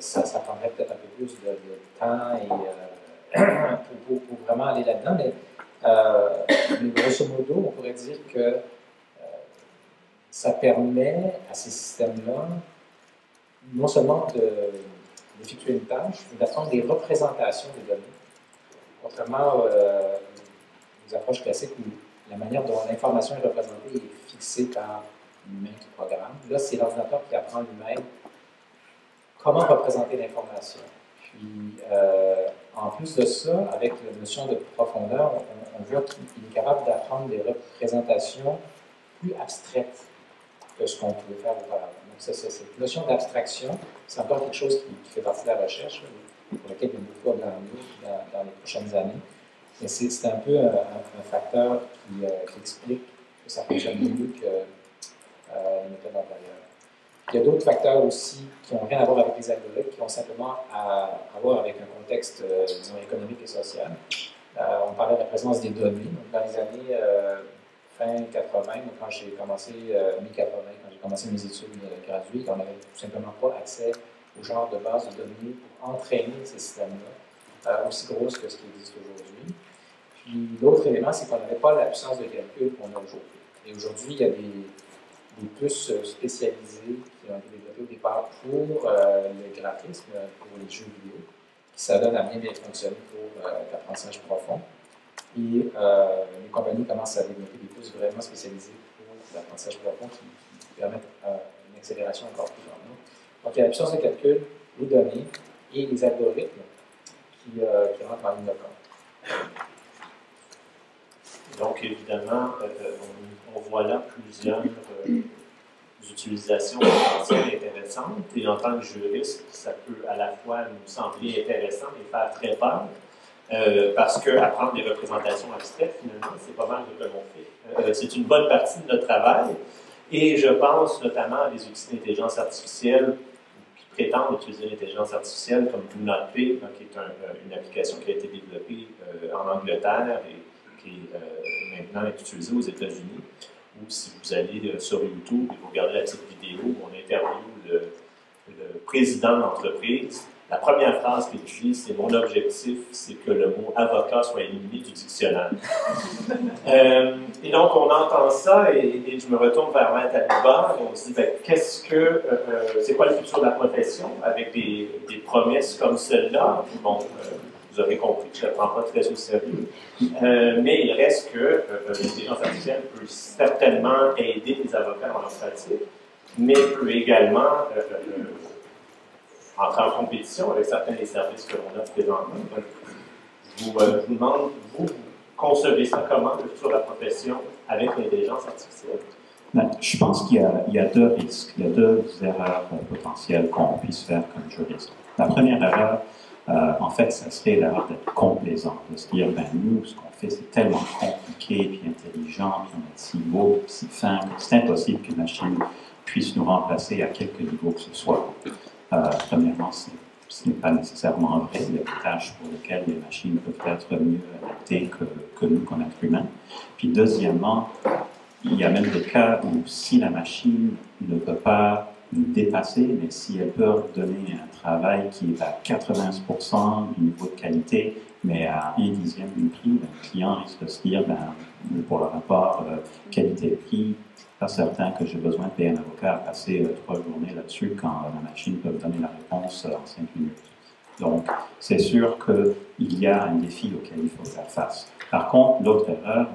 Ça prendrait peut-être un peu plus de temps et, pour vraiment aller là-dedans, mais grosso modo, on pourrait dire que ça permet à ces systèmes-là non seulement d'effectuer une tâche, mais d'apprendre des représentations des données. Contrairement aux approches classiques où la manière dont l'information est représentée est fixée par une humain qui programme. Là, c'est l'ordinateur qui apprend lui-même comment représenter l'information. Puis, en plus de ça, avec la notion de profondeur, on voit qu'il est capable d'apprendre des représentations plus abstraites que ce qu'on pouvait faire auparavant. Donc, cette notion d'abstraction, c'est encore quelque chose qui fait partie de la recherche, là, pour laquelle il y a beaucoup à grandir dans les prochaines années. Mais c'est un peu un facteur qui explique que ça fonctionne mieux que les méthodes antérieures. Il y a d'autres facteurs aussi qui n'ont rien à voir avec les algorithmes, qui ont simplement à voir avec un contexte, disons, économique et social. On parlait de la présence des données. Donc, dans les années fin 80, quand j'ai commencé, mi-80, quand j'ai commencé mes études graduées, on n'avait tout simplement pas accès au genre de base de données pour entraîner ces systèmes-là, aussi grosses que ce qui existe aujourd'hui. Puis l'autre élément, c'est qu'on n'avait pas la puissance de calcul qu'on a aujourd'hui. Et aujourd'hui, il y a des puces spécialisées qui ont été développées au départ pour le graphisme, pour les jeux vidéo. Ça donne à bien fonctionner pour l'apprentissage profond. Et les compagnies commencent à développer des puces vraiment spécialisées pour l'apprentissage profond qui permettent une accélération encore plus grande. Donc, il y a la puissance de calcul, les données et les algorithmes qui rentrent en ligne de compte. Donc, évidemment, on voit là plusieurs utilisations potentielles intéressantes. Et en tant que juriste, ça peut à la fois nous sembler intéressant et faire très peur. Parce qu'apprendre des représentations abstraites, finalement, c'est pas mal de ce que l'on fait. C'est une bonne partie de notre travail. Et je pense notamment à des outils d'intelligence artificielle qui prétendent utiliser l'intelligence artificielle comme BlueNotP, qui est une application qui a été développée en Angleterre et qui est maintenant utilisée aux États-Unis. Ou si vous allez sur YouTube et vous regardez la petite vidéo où on interviewe le président de l'entreprise, la première phrase qu'il utilise, c'est « Mon objectif, c'est que le mot avocat soit éliminé du dictionnaire. » Et donc, on entend ça et je me retourne vers Maître Alouba et on se dit ben, c'est quoi le futur de la profession avec des promesses comme celle-là? Bon, vous aurez compris que je ne la prends pas très au sérieux. Mais il reste que l'intelligence artificielle peut certainement aider les avocats dans leur pratique, mais peut également entrer en compétition avec certains des services que l'on a présentement. Donc, je vous demande, vous concevez ça comment, le futur de la profession avec l'intelligence artificielle? Ben, je pense qu'il y a deux risques, il y a deux erreurs potentielles qu'on puisse faire comme juriste. La première erreur, en fait, ça serait l'erreur d'être complaisant, de se dire, ben nous, ce qu'on fait, c'est tellement compliqué, puis intelligent, puis on est si beau, si fin, que c'est impossible qu'une machine puisse nous remplacer à quelque niveau que ce soit. Premièrement, ce n'est pas nécessairement vrai. Il y a des tâches pour lesquelles les machines peuvent être mieux adaptées que nous, comme êtres humains. Puis deuxièmement, il y a même des cas où si la machine ne peut pas nous dépasser, mais si elle peut donner un travail qui est à 80% du niveau de qualité, mais à 1/10 du prix, le client risque de se dire, pour le rapport qualité-prix, pas certain que j'ai besoin de payer un avocat à passer 3 journées là-dessus quand la machine peut me donner la réponse en 5 minutes. Donc, c'est sûr qu'il y a un défi auquel il faut faire face. Par contre, l'autre erreur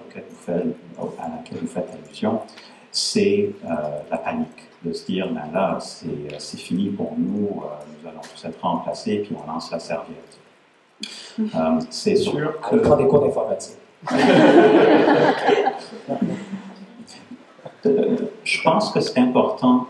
à laquelle vous faites allusion, c'est la panique, de se dire, ben là, c'est fini pour nous, nous allons tous être remplacés, puis on lance la serviette. C'est sûr que... On prend des cours d'informatique. Je pense que c'est important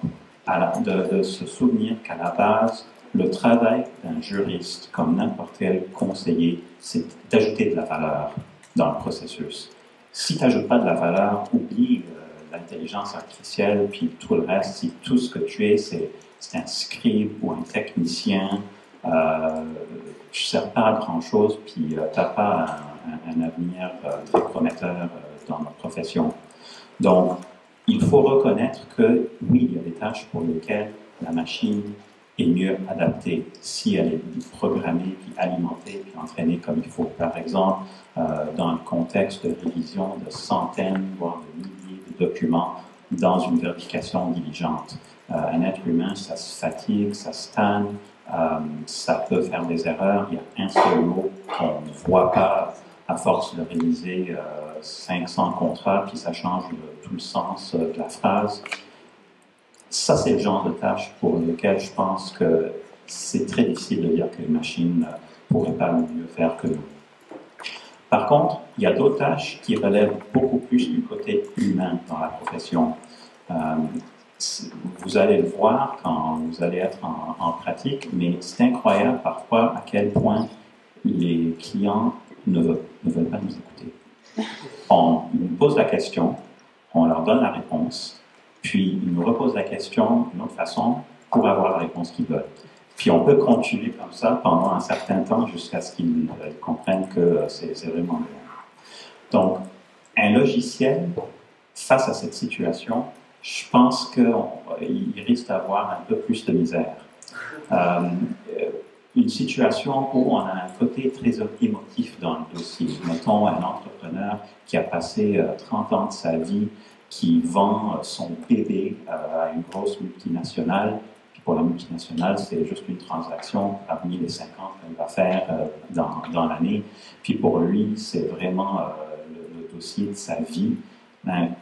de se souvenir qu'à la base, le travail d'un juriste, comme n'importe quel conseiller, c'est d'ajouter de la valeur dans le processus. Si tu n'ajoutes pas de la valeur, oublie l'intelligence artificielle, puis tout le reste. Si tout ce que tu es, c'est un scribe ou un technicien je ne sers pas à grand-chose, puis tu n'as pas un avenir très prometteur dans notre profession. Donc, il faut reconnaître que, oui, il y a des tâches pour lesquelles la machine est mieux adaptée si elle est programmée, puis alimentée, puis entraînée comme il faut. Par exemple, dans le contexte de révision de centaines, voire de milliers de documents dans une vérification diligente. Un être humain, ça se fatigue, ça se tanne, ça peut faire des erreurs. Il y a un seul mot qu'on ne voit pas à force de réviser 500 contrats, puis ça change tout le sens de la phrase. Ça, c'est le genre de tâches pour lesquelles je pense que c'est très difficile de dire que les machines ne pourraient pas mieux faire que nous. Par contre, il y a d'autres tâches qui relèvent beaucoup plus du côté humain dans la profession. Vous allez le voir quand vous allez être en pratique, mais c'est incroyable parfois à quel point les clients ne veulent pas nous écouter. On nous pose la question, on leur donne la réponse, puis ils nous reposent la question d'une autre façon pour avoir la réponse qu'ils veulent. Puis on peut continuer comme ça pendant un certain temps jusqu'à ce qu'ils comprennent que c'est vraiment bon. Donc, un logiciel, face à cette situation, je pense qu'il risque d'avoir un peu plus de misère. Une situation où on a un côté très émotif dans le dossier. Mettons un entrepreneur qui a passé 30 ans de sa vie, qui vend son bébé à une grosse multinationale. Puis pour la multinationale, c'est juste une transaction parmi les 50 qu'elle va faire dans l'année. Puis pour lui, c'est vraiment le dossier de sa vie.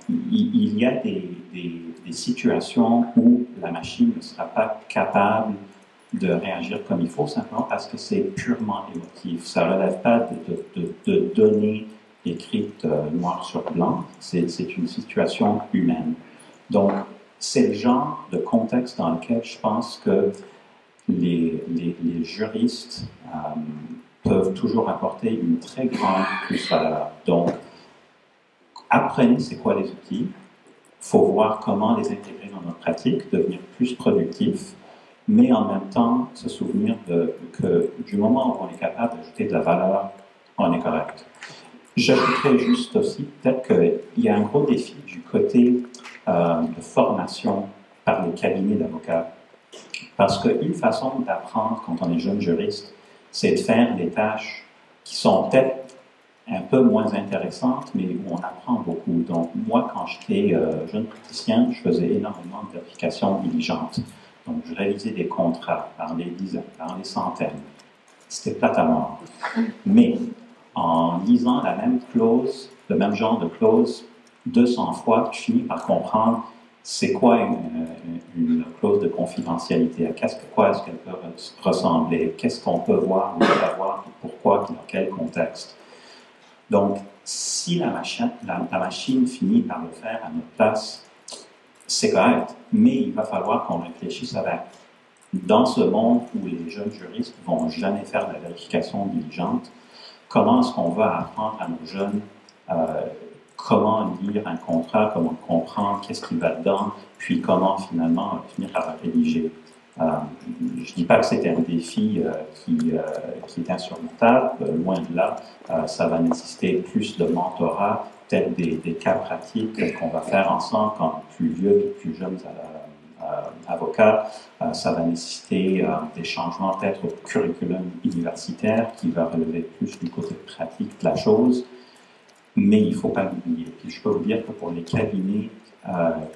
Il y a des situations où la machine ne sera pas capable de réagir comme il faut, simplement parce que c'est purement émotif. Ça ne relève pas de données écrites noir sur blanc, c'est une situation humaine. Donc, c'est le genre de contexte dans lequel je pense que les juristes peuvent toujours apporter une très grande plus-valeur. Donc, apprenez c'est quoi les outils, il faut voir comment les intégrer dans notre pratique, devenir plus productif, mais en même temps se souvenir que du moment où on est capable d'ajouter de la valeur, on est correct. J'ajouterais juste aussi, peut-être qu'il y a un gros défi du côté de formation par les cabinets d'avocats. Parce qu'une façon d'apprendre quand on est jeune juriste, c'est de faire des tâches qui sont peut-être un peu moins intéressantes, mais où on apprend beaucoup. Donc, moi, quand j'étais jeune praticien, je faisais énormément de vérifications diligentes. Donc, je réalisais des contrats par les dizaines, par les centaines. C'était plate à mort. Mais, en lisant la même clause, le même genre de clause, 200 fois, je finis par comprendre c'est quoi une clause de confidentialité, quoi est-ce qu'elle peut ressembler, qu'est-ce qu'on peut voir ou pas voir, pourquoi, dans quel contexte. Donc, si la machine finit par le faire à notre place, c'est correct, mais il va falloir qu'on réfléchisse avec. Dans ce monde où les jeunes juristes ne vont jamais faire de la vérification diligente, comment est-ce qu'on va apprendre à nos jeunes comment lire un contrat, comment comprendre qu'est-ce qui va dedans, puis comment finalement finir par le rédiger. Je ne dis pas que c'est un défi qui est insurmontable, loin de là. Ça va nécessiter plus de mentorat, peut-être des cas pratiques qu'on va faire ensemble quand plus vieux et plus jeunes avocats. Ça va nécessiter des changements peut-être au curriculum universitaire qui va relever plus du côté pratique de la chose. Mais il ne faut pas l'oublier. Puis je peux vous dire que pour les cabinets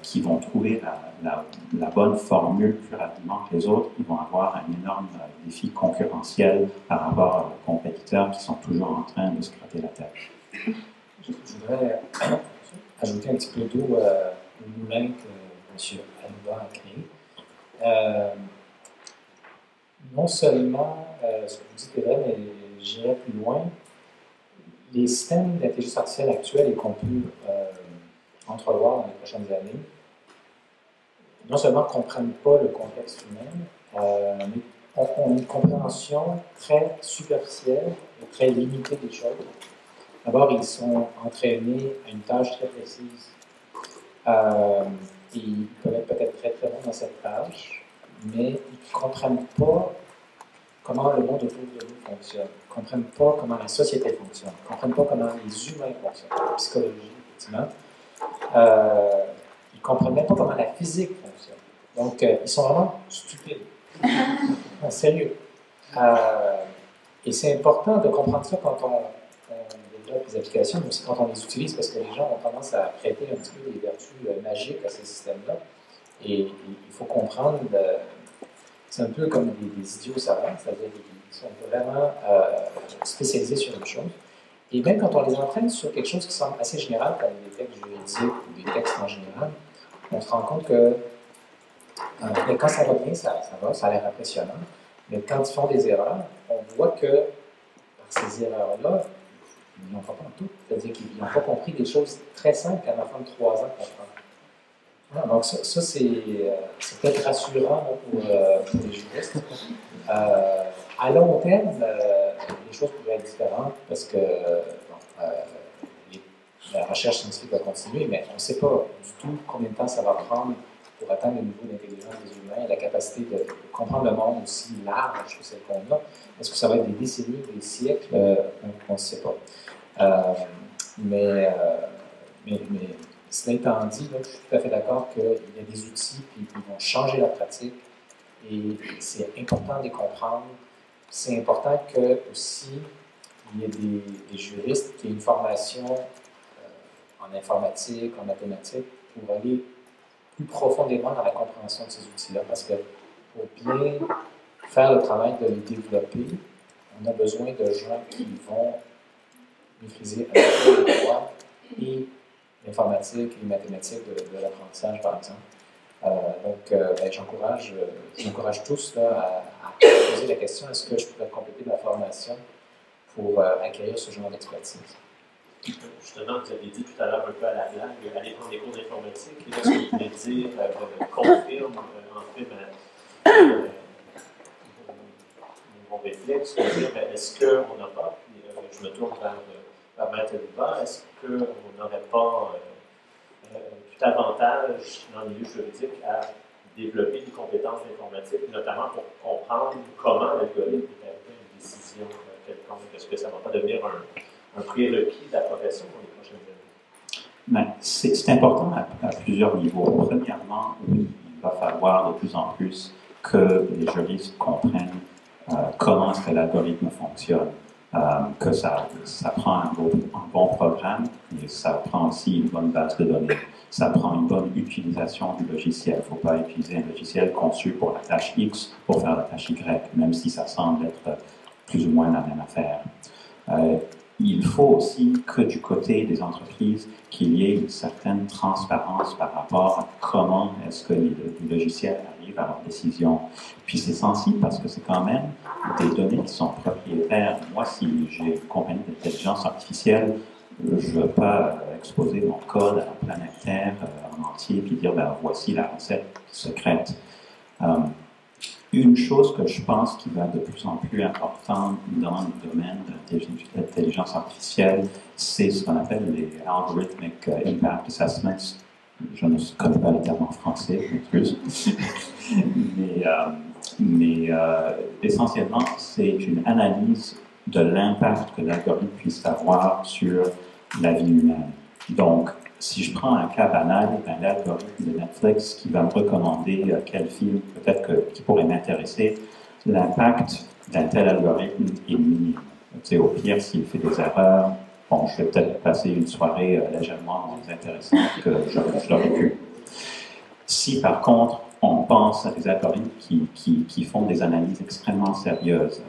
qui vont trouver la bonne formule plus rapidement que les autres, ils vont avoir un énorme défi concurrentiel par rapport à leurs compétiteurs qui sont toujours en train de se gratter la tête. Je voudrais ajouter un petit peu d'eau au moulin que M. Alouba a créé. Non seulement ce que vous dites est vrai, mais j'irai plus loin. Les systèmes d'intelligence artificielle actuels et qu'on peut entrevoir dans les prochaines années, non seulement ne comprennent pas le contexte humain, mais ont une compréhension très superficielle et très limitée des choses. D'abord, ils sont entraînés à une tâche très précise. Ils peuvent être peut-être très très bons dans cette tâche, mais ils ne comprennent pas comment le monde autour de nous fonctionne, ne comprennent pas comment la société fonctionne, ne comprennent pas comment les humains fonctionnent, la psychologie, effectivement. Ils ne comprennent même pas comment la physique fonctionne. Donc, ils sont vraiment stupides. En sérieux. Et c'est important de comprendre ça quand on développe des applications, mais aussi quand on les utilise, parce que les gens ont tendance à prêter un petit peu des vertus magiques à ces systèmes-là. Et il faut comprendre, c'est un peu comme des idiots savants, c'est-à-dire qu'ils sont vraiment spécialisés sur une chose. Et même quand on les entraîne sur quelque chose qui semble assez général, comme des textes juridiques ou des textes en général, on se rend compte que quand ça va bien, ça a l'air impressionnant. Mais quand ils font des erreurs, on voit que par ces erreurs-là, ils n'ont pas tout. C'est-à-dire qu'ils n'ont pas compris des choses très simples qu'un enfant de 3 ans comprend. Donc ça c'est peut-être rassurant pour les juristes. À long terme, les choses pourraient être différentes parce que la recherche scientifique va continuer, mais on ne sait pas du tout combien de temps ça va prendre pour atteindre le niveau d'intelligence des humains et la capacité de comprendre le monde aussi large que celle qu'on a. Est-ce que ça va être des décennies, des siècles? On ne sait pas. Mais cela étant dit, là, je suis tout à fait d'accord qu'il y a des outils qui vont changer la pratique et c'est important de les comprendre. C'est important que aussi il y ait des juristes qui aient une formation en informatique, en mathématiques, pour aller plus profondément dans la compréhension de ces outils-là. Parce que pour bien faire le travail de les développer, on a besoin de gens qui vont maîtriser à la fois le droit et l'informatique et les mathématiques de l'apprentissage, par exemple. Donc, j'encourage tous là, à poser la question, est-ce que je pourrais compléter ma formation pour acquérir ce genre d'expertise? Justement, vous avez dit tout à l'heure un peu à la blague, aller prendre des cours d'informatique. Et là, ce que vous venez de dire confirme en fait mon réflexe de dire est-ce qu'on n'a pas, puis je me tourne vers Maître Liba, est-ce qu'on n'aurait pas tout avantage dans le milieu juridique à développer des compétences informatiques, notamment pour comprendre comment l'algorithme est arrivé à une décision quelconque? Est-ce que ça ne va pas devenir un prérequis de la profession dans les prochaines années? C'est important à plusieurs niveaux. Premièrement, oui, il va falloir de plus en plus que les juristes comprennent comment est-ce que l'algorithme fonctionne, que ça prend un bon programme, et ça prend aussi une bonne base de données. Ça prend une bonne utilisation du logiciel. Il ne faut pas utiliser un logiciel conçu pour la tâche X pour faire la tâche Y, même si ça semble être plus ou moins la même affaire. Il faut aussi que du côté des entreprises, qu'il y ait une certaine transparence par rapport à comment est-ce que les logiciels arrivent à leurs décisions. Puis c'est sensible parce que c'est quand même des données qui sont propriétaires. Moi, si j'ai une compagnie d'intelligence artificielle, je ne veux pas exposer mon code à la planète Terre en entier puis dire, ben, voici la recette secrète. Une chose que je pense qui va de plus en plus importante dans le domaine de l'intelligence artificielle, c'est ce qu'on appelle les Algorithmic Impact Assessments. Je ne connais pas le terme en français, je m'excuse. mais essentiellement, c'est une analyse de l'impact que l'algorithme puisse avoir sur la vie humaine. Donc, si je prends un cas banal, l'algorithme de Netflix qui va me recommander quel film peut-être qui pourrait m'intéresser, l'impact d'un tel algorithme est minime. Au pire, s'il fait des erreurs, bon, je vais peut-être passer une soirée légèrement moins intéressante que j'aurais pu. Si par contre, on pense à des algorithmes qui font des analyses extrêmement sérieuses,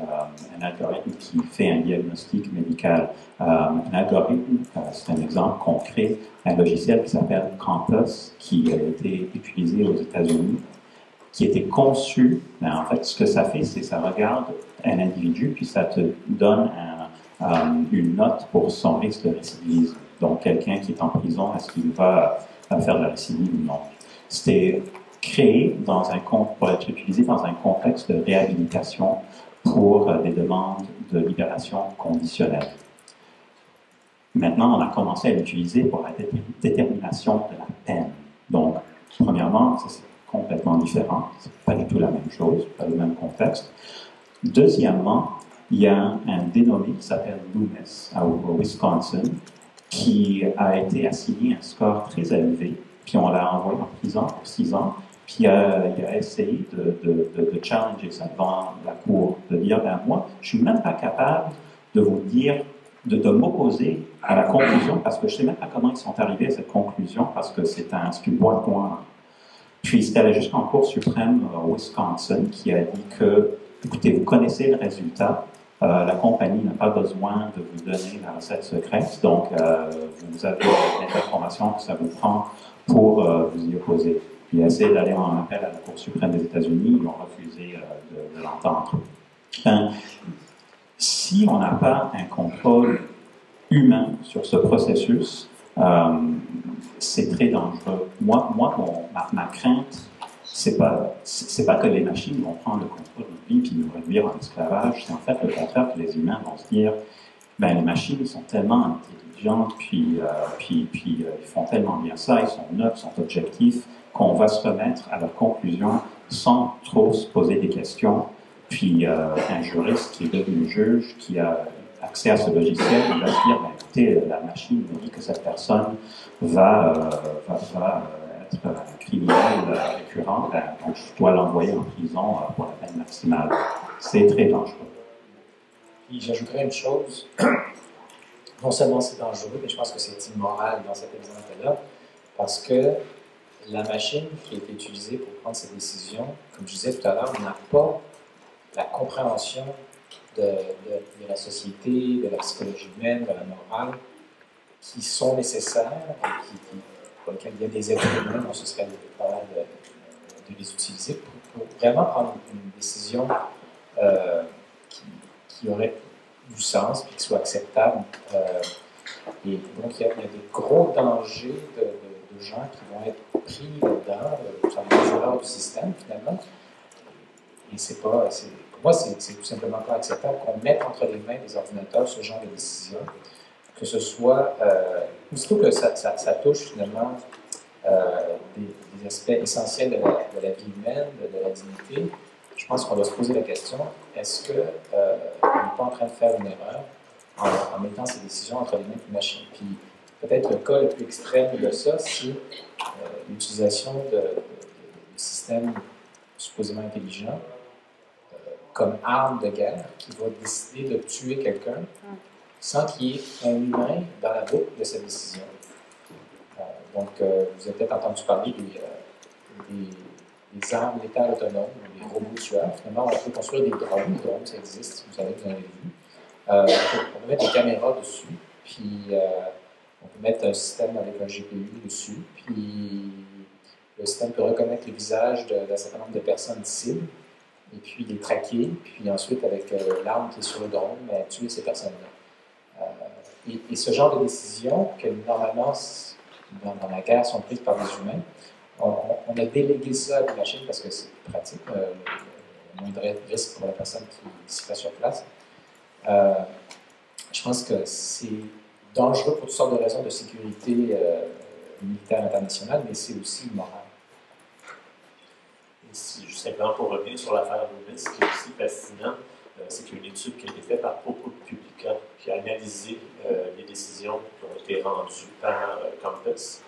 un algorithme qui fait un diagnostic médical, un algorithme, c'est un exemple concret, un logiciel qui s'appelle Compass, qui a été utilisé aux États-Unis, qui était conçu, en fait, ce que ça fait, c'est que ça regarde un individu, puis ça te donne une note pour son risque de récidivisme. Donc, quelqu'un qui est en prison, est-ce qu'il va faire de la récidive ou non? C'était créé pour être utilisé dans un contexte de réhabilitation pour des demandes de libération conditionnelle. Maintenant, on a commencé à l'utiliser pour la détermination de la peine. Donc, premièrement, ça c'est complètement différent, c'est pas du tout la même chose, pas le même contexte. Deuxièmement, il y a un dénommé qui s'appelle Loomis au Wisconsin qui a été assigné un score très élevé, puis on l'a envoyé en prison pour 6 ans, puis il a essayé de challenger ça devant la cour, de dire, ben moi, je suis même pas capable de vous dire, de m'opposer à la conclusion, parce que je sais même pas comment ils sont arrivés à cette conclusion, parce que c'est une boîte noire. Puis c'est allé jusqu'en Cour suprême au Wisconsin qui a dit que, écoutez, vous connaissez le résultat, la compagnie n'a pas besoin de vous donner la recette secrète, donc vous avez l'information que ça vous prend pour vous y opposer. Puis il a essayé d'aller en appel à la Cour suprême des États-Unis, ils ont refusé de l'entendre. Si on n'a pas un contrôle humain sur ce processus, c'est très dangereux. Moi ma crainte, c'est pas que les machines vont prendre le contrôle de notre vie puis nous réduire en esclavage. C'est en fait le contraire, que les humains vont se dire, ben les machines sont tellement intelligentes, puis ils font tellement bien ça, ils sont neutres, ils sont objectifs, qu'on va se remettre à leur conclusion sans trop se poser des questions. Puis un juriste qui est devenu juge, qui a accès à ce logiciel, il va se dire, ben, écoutez, la machine me dit que cette personne va être un criminel récurrent, ben, donc je dois l'envoyer en prison pour la peine maximale. C'est très dangereux. Puis j'ajouterais une chose, non seulement c'est dangereux, mais je pense que c'est immoral dans cet exemple-là, parce que la machine qui est utilisée pour prendre ces décisions, comme je disais tout à l'heure, n'a pas la compréhension de la société, de la psychologie humaine, de la morale, qui sont nécessaires et pour lesquels il y a des êtres humains dont ce serait pas de les utiliser pour vraiment prendre une décision qui aurait du sens et qui soit acceptable. Et donc, il y a des gros dangers de gens qui vont être pris là-dedans, les erreurs du système, finalement. Et pour moi, c'est tout simplement pas acceptable qu'on mette entre les mains des ordinateurs ce genre de décision, que ce soit, aussitôt que ça touche finalement des aspects essentiels de la vie humaine, de la dignité, je pense qu'on doit se poser la question, est-ce qu'on n'est pas en train de faire une erreur en mettant ces décisions entre les mains d'une machine? Puis peut-être le cas le plus extrême de ça, c'est l'utilisation de systèmes supposément intelligents comme arme de guerre qui va décider de tuer quelqu'un sans qu'il y ait un humain dans la boucle de cette décision. Donc, vous avez peut-être entendu parler des armes létales autonomes, des robots tueurs. Finalement, on peut construire des drones. Les drones, ça existe, vous avez vu. On peut mettre des caméras dessus, puis on peut mettre un système avec un GPU dessus, puis le système peut reconnaître le visage d'un certain nombre de personnes cibles, et puis les traquer, puis ensuite, avec l'arme qui est sur le drone, tuer ces personnes-là. Et ce genre de décisions, que normalement, dans la guerre, sont prises par des humains, on a délégué ça à des machines parce que c'est plus pratique, moins de risque pour la personne qui s'y fait sur place. Je pense que c'est dangereux pour toutes sortes de raisons de sécurité militaire internationale, mais c'est aussi immoral. Juste simplement pour revenir sur l'affaire Loomis, ce qui est aussi fascinant, c'est qu'il y a une étude qui a été faite par ProPublica qui a analysé les décisions qui ont été rendues par Compass.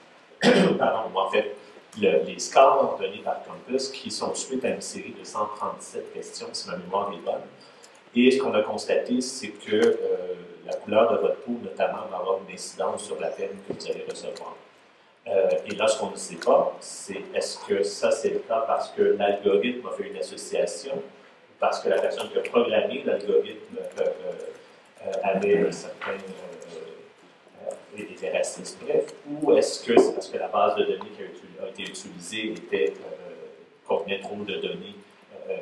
Pardon, en fait, les scores donnés par Compass qui sont suite à une série de 137 questions, si ma mémoire est bonne. Et ce qu'on a constaté, c'est que la couleur de votre peau, notamment, va avoir une incidence sur la peine que vous allez recevoir. Et là, ce qu'on ne sait pas, c'est est-ce que ça, c'est le cas parce que l'algorithme a fait une association, parce que la personne qui a programmé l'algorithme avait un certain était raciste, bref, ou est-ce que c'est parce que la base de données qui a été utilisée contenait trop de données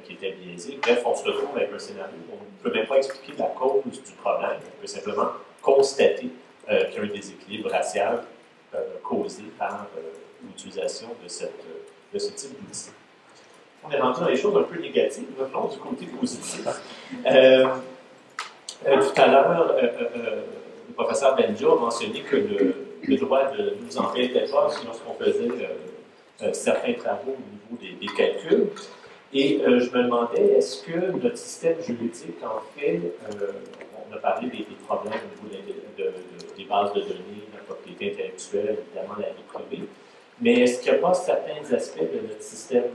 qui étaient biaisées. Bref, on se retrouve avec un scénario où on ne peut même pas expliquer la cause du problème, on peut simplement constater qu'il y a un déséquilibre racial causé par l'utilisation de ce type d'outil. On est rendu dans les choses un peu négatives, revenons du côté positif. Tout à l'heure, le professeur Benjo a mentionné que le droit ne nous empêchait pas lorsqu'on faisait certains travaux au niveau des calculs. Et je me demandais, est-ce que notre système juridique, en fait, on a parlé des problèmes au niveau des bases de données, la propriété intellectuelle, évidemment la vie privée, mais est-ce qu'il n'y a pas certains aspects de notre système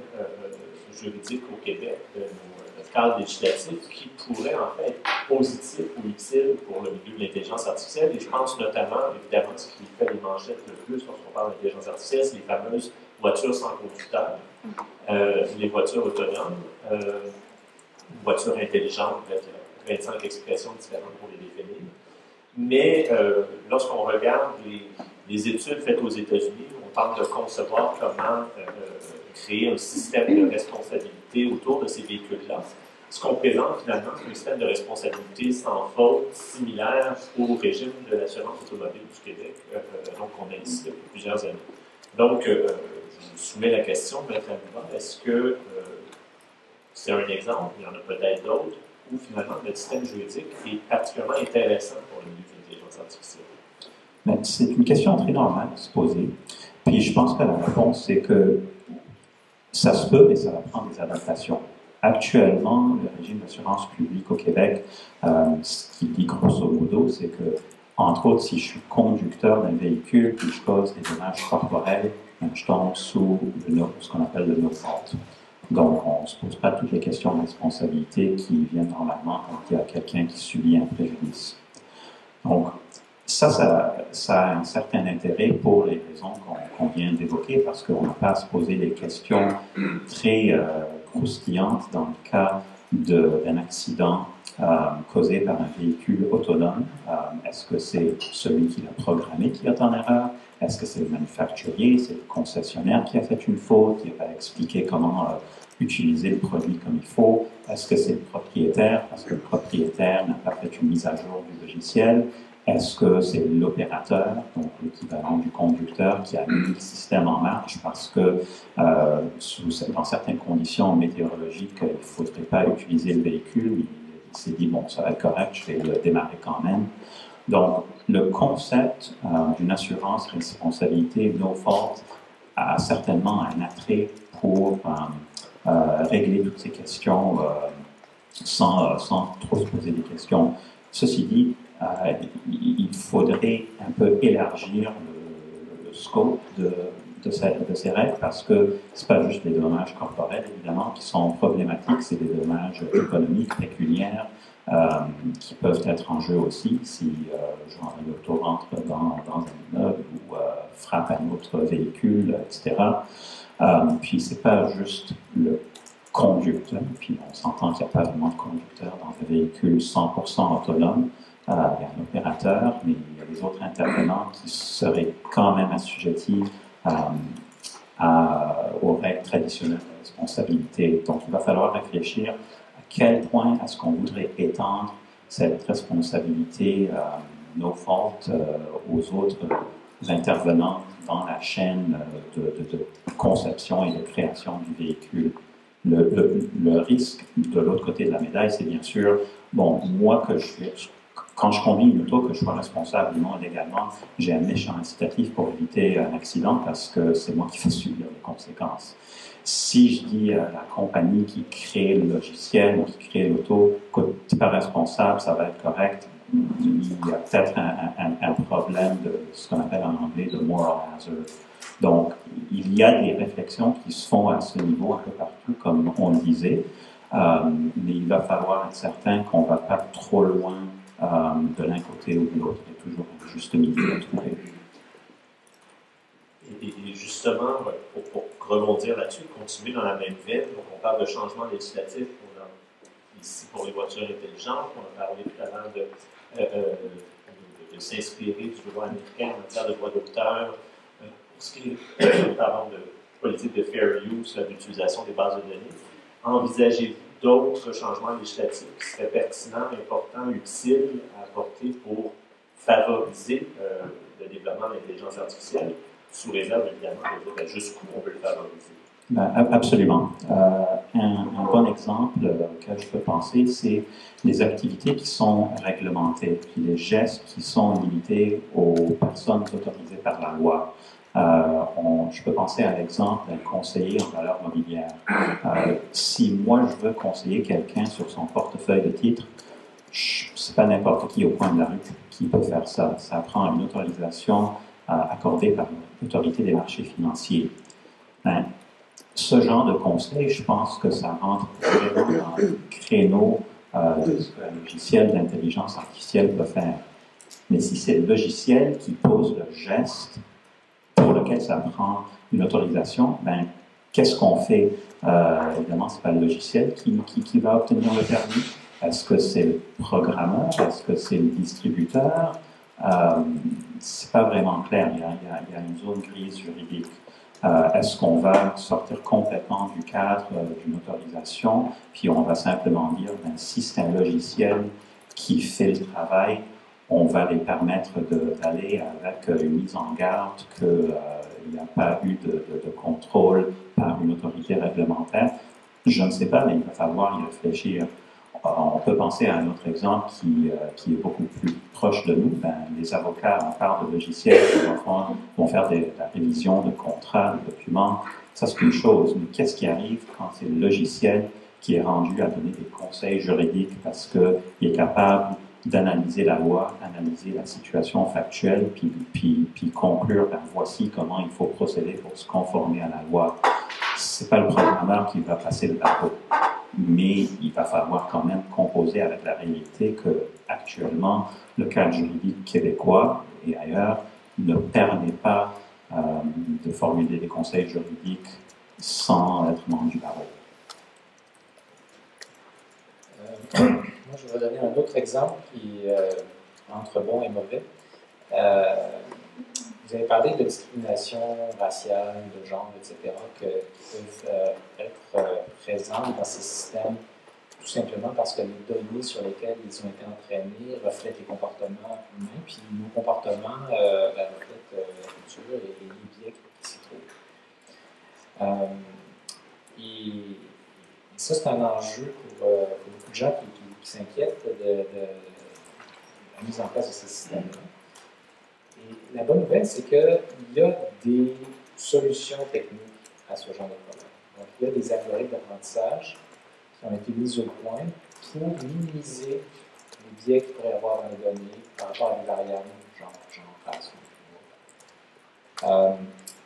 juridique au Québec, de notre cadre législatif, qui pourraient en fait être positifs ou utiles pour le milieu de l'intelligence artificielle? Et je pense notamment, évidemment, ce qui fait les manchettes le plus lorsqu'on parle d'intelligence artificielle, c'est les fameuses voitures sans conducteur, les voitures autonomes, voitures intelligentes, avec 25 expressions différentes pour les définir. Mais lorsqu'on regarde les études faites aux États-Unis, on parle de concevoir comment créer un système de responsabilité autour de ces véhicules-là. Ce qu'on présente finalement, c'est un système de responsabilité sans faute similaire au régime de l'assurance automobile du Québec, donc on a ici depuis plusieurs années. Donc, je vous soumets la question, Maître Amoura, est-ce que c'est un exemple, il y en a peut-être d'autres, où finalement notre système juridique est particulièrement intéressant pour le milieu de l'intelligence artificielle? C'est une question très normale de se poser. Puis je pense que la réponse, c'est que ça se peut, mais ça va prendre des adaptations. Actuellement, le régime d'assurance publique au Québec, ce qu'il dit grosso modo, c'est que, entre autres, si je suis conducteur d'un véhicule et je cause des dommages corporels, je tombe sous ce qu'on appelle le no fault. Donc, on ne se pose pas toutes les questions de responsabilité qui viennent normalement quand il y a quelqu'un qui subit un préjudice. Donc, ça a un certain intérêt pour les raisons qu'on vient d'évoquer, parce qu'on n'a pas à se poser des questions très croustillantes dans le cas d'un accident causé par un véhicule autonome. Est-ce que c'est celui qui l'a programmé qui est en erreur? Est-ce que c'est le manufacturier, c'est le concessionnaire qui a fait une faute, qui n'a pas expliqué comment utiliser le produit comme il faut? Est-ce que c'est le propriétaire, parce que le propriétaire n'a pas fait une mise à jour du logiciel? Est-ce que c'est l'opérateur, donc l'équivalent du conducteur, qui a mis le système en marche parce que dans certaines conditions météorologiques, il ne faudrait pas utiliser le véhicule, mais il s'est dit, bon, ça va être correct, je vais le démarrer quand même. Donc, le concept d'une assurance responsabilité no fault a certainement un attrait pour régler toutes ces questions sans trop se poser des questions. Ceci dit, il faudrait un peu élargir le scope de ces règles, parce que ce n'est pas juste les dommages corporels, évidemment, qui sont problématiques, c'est des dommages économiques, pécuniaires, qui peuvent être en jeu aussi si l'auto rentre dans un immeuble ou frappe un autre véhicule, etc. Puis ce n'est pas juste le conducteur, puis on s'entend qu'il n'y a pas vraiment de conducteur dans un véhicule 100% autonome. Il y a un opérateur, mais il y a des autres intervenants qui seraient quand même assujettis aux règles traditionnelles de responsabilité. Donc, il va falloir réfléchir à quel point est-ce qu'on voudrait étendre cette responsabilité no fault aux autres intervenants dans la chaîne de conception et de création du véhicule. Le risque de l'autre côté de la médaille, c'est bien sûr, bon, moi quand je conduis une auto, que je sois responsable ou non légalement, j'ai un méchant incitatif pour éviter un accident parce que c'est moi qui vais subir les conséquences. Si je dis à la compagnie qui crée le logiciel ou qui crée l'auto, que tu n'es pas responsable, ça va être correct, il y a peut-être un problème de ce qu'on appelle en anglais de moral hazard. Donc, il y a des réflexions qui se font à ce niveau un peu partout, comme on le disait, mais il va falloir être certain qu'on ne va pas trop loin de l'un côté ou de l'autre. Il y a toujours un juste milieu à trouver. Et justement, pour rebondir là-dessus, continuer dans la même veine, donc on parle de changement législatif ici pour les voitures intelligentes, on a parlé tout à l'heure de s'inspirer du droit américain en matière de droit d'auteur, pour ce qui est pardon, de politique de fair use, d'utilisation des bases de données. Envisagez-vous d'autres changements législatifs qui seraient pertinents, importants, utiles à apporter pour favoriser le développement de l'intelligence artificielle, sous réserve évidemment de jusqu'où on veut le favoriser? Absolument. Un bon exemple auquel je peux penser, c'est les activités qui sont réglementées, puis les gestes qui sont limités aux personnes autorisées par la loi. Je peux penser à l'exemple d'un conseiller en valeur mobilière. Si moi, je veux conseiller quelqu'un sur son portefeuille de titres, ce n'est pas n'importe qui au coin de la rue qui peut faire ça. Ça prend une autorisation accordée par l'autorité des marchés financiers. Ben, ce genre de conseil, je pense que ça rentre vraiment dans le créneau de ce qu'un logiciel d'intelligence artificielle peut faire. Mais si c'est le logiciel qui pose le geste pour lequel ça prend une autorisation, ben, qu'est-ce qu'on fait? Évidemment, ce n'est pas le logiciel qui va obtenir le permis. Est-ce que c'est le programmeur? Est-ce que c'est le distributeur? C'est pas vraiment clair. Il y a une zone grise juridique. Est-ce qu'on va sortir complètement du cadre d'une autorisation, puis on va simplement dire, ben, si c'est un logiciel qui fait le travail, on va les permettre d'aller avec une mise en garde qu'il n'y a pas eu de contrôle par une autorité réglementaire? Je ne sais pas, mais il va falloir y réfléchir. On peut penser à un autre exemple qui est beaucoup plus proche de nous. Ben, les avocats, on parle de logiciels qui vont faire la révision de contrats, de documents. Ça, c'est une chose. Mais qu'est-ce qui arrive quand c'est le logiciel qui est rendu à donner des conseils juridiques parce qu'il est capable d'analyser la loi, analyser la situation factuelle, puis conclure, ben, voici comment il faut procéder pour se conformer à la loi. C'est pas le programmeur qui va passer le barreau, mais il va falloir quand même composer avec la réalité que actuellement le cadre juridique québécois et ailleurs ne permet pas de formuler des conseils juridiques sans être membre du barreau. Moi, je vais donner un autre exemple qui entre bon et mauvais. Vous avez parlé de discrimination raciale, de genre, etc., qui peuvent être présentes dans ces systèmes, tout simplement parce que les données sur lesquelles ils ont été entraînés reflètent les comportements humains, puis nos comportements reflètent la culture et les biais qui s'y trouvent. Et ça, c'est un enjeu pour beaucoup de gens qui s'inquiètent de la mise en place de ces systèmes-là. Et la bonne nouvelle, c'est qu'il y a des solutions techniques à ce genre de problème. Donc, il y a des algorithmes d'apprentissage qui ont été mis au point pour minimiser les biais qu'il pourrait y avoir dans les données par rapport à des variables, genre race.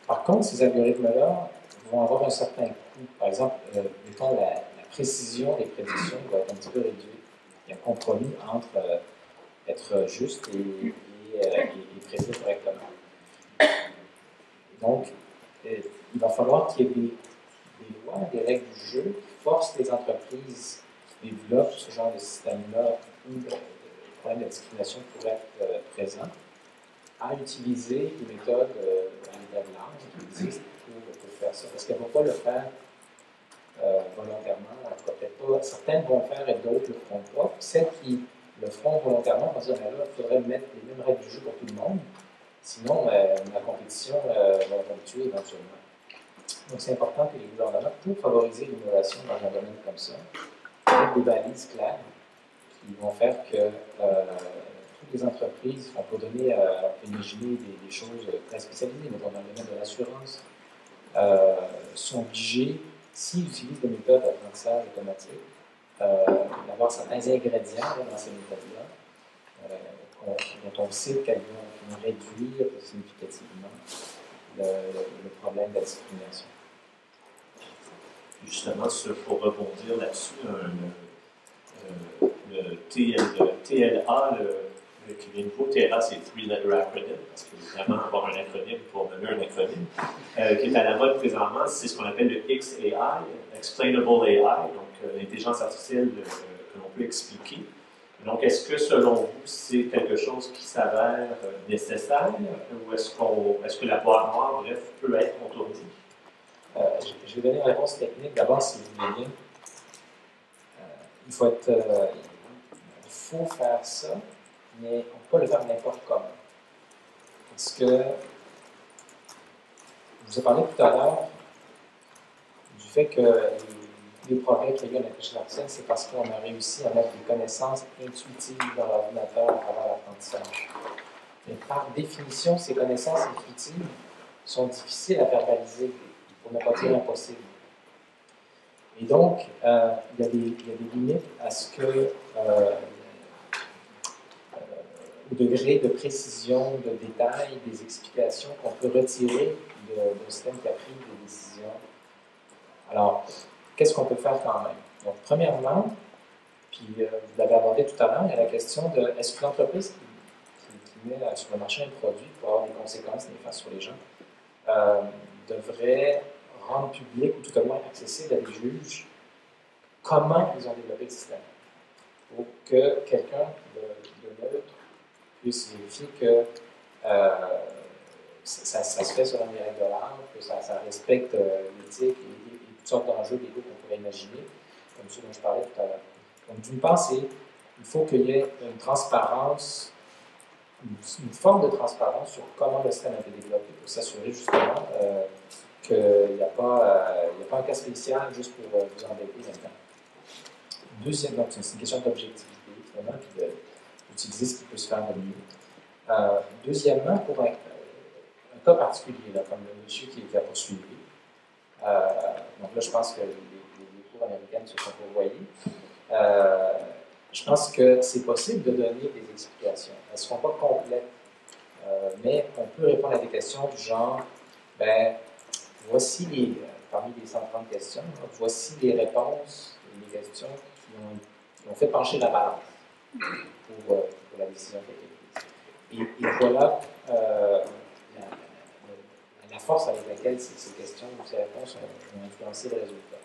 Par contre, ces algorithmes-là vont avoir un certain coût. Par exemple, mettons, la précision des prédictions va être un petit peu réduite. Il y a un compromis entre être juste et prédire correctement. Donc, il va falloir qu'il y ait des lois, des règles du jeu qui forcent les entreprises qui développent ce genre de système-là où le problème de discrimination pourrait être présent, à utiliser des méthodes dans l'état de l'art qui existent pour faire ça. Parce qu'elles ne vont pas le faire volontairement, en tout cas peut-être pas. Certaines vont le faire et d'autres ne le feront pas. Celles qui le feront volontairement vont dire, mais là, il faudrait mettre les mêmes règles du jeu pour tout le monde, sinon la compétition va me tuer éventuellement. Donc c'est important que les gouvernements, pour favoriser l'innovation dans un domaine comme ça, mettent des balises claires qui vont faire que toutes les entreprises, on peut imaginer des choses très spécialisées, mais dans le domaine de l'assurance, sont obligées, s'ils utilisent des méthodes d'apprentissage automatique, d'avoir certains ingrédients dans ces méthodes-là, dont on sait qu'elles vont réduire significativement le problème de la discrimination. Justement, pour rebondir là-dessus, le TLA, qui vient de nouveau, TLA, c'est Three-Letter Acronym, parce qu'il faut vraiment avoir un acronyme pour nommer un acronyme, qui est à la mode présentement, c'est ce qu'on appelle le XAI, Explainable AI, donc l'intelligence artificielle que l'on peut expliquer. Donc, est-ce que, selon vous, c'est quelque chose qui s'avère nécessaire, ou est-ce que la boîte noire, bref, peut être contournée? Je vais donner une réponse technique. D'abord, si vous voulez bien, il faut faire ça, mais on ne peut pas le faire n'importe comment. Parce que, je vous ai parlé tout à l'heure du fait que les progrès qu'il y a eu en intelligence artificielle, c'est parce qu'on a réussi à mettre des connaissances intuitives dans l'ordinateur à travers l'apprentissage. Mais par définition, ces connaissances intuitives sont difficiles à verbaliser, pour ne pas dire impossibles. Et donc, il y a des limites à ce que, au degré de précision, de détail, des explications qu'on peut retirer d'un système qui a pris des décisions. Alors, qu'est-ce qu'on peut faire quand même? Donc, premièrement, puis vous l'avez abordé tout à l'heure, il y a la question de est-ce que l'entreprise qui met sur le marché un produit pour avoir des conséquences néfastes sur les gens devrait rendre public ou tout au moins accessible à des juges comment ils ont développé le système pour que quelqu'un de neutre puisse vérifier que ça se fait selon les règles de l'art, que ça respecte l'éthique et toutes sortes d'enjeux légaux qu'on pourrait imaginer, comme ceux dont je parlais tout à l'heure. Donc, d'une part, il faut qu'il y ait une transparence, une forme de transparence sur comment le système a été développé pour s'assurer justement qu'il n'y a pas un cas spécial juste pour vous embêter maintenant. Deuxième, donc c'est une question d'objectivité, finalement, puis d'utiliser ce qui peut se faire de mieux. Deuxièmement, pour un cas particulier, là, comme le monsieur qui a poursuivi, donc là, je pense que les cours américaines se sont pourvoyées. Je pense que c'est possible de donner des explications. Elles ne seront pas complètes, mais on peut répondre à des questions du genre, ben, voici parmi les 130 questions, voici les réponses et les questions qui ont fait pencher la balance pour la décision qui a été prise. Et voilà la force avec laquelle ces questions ou ces réponses ont influencé le résultat.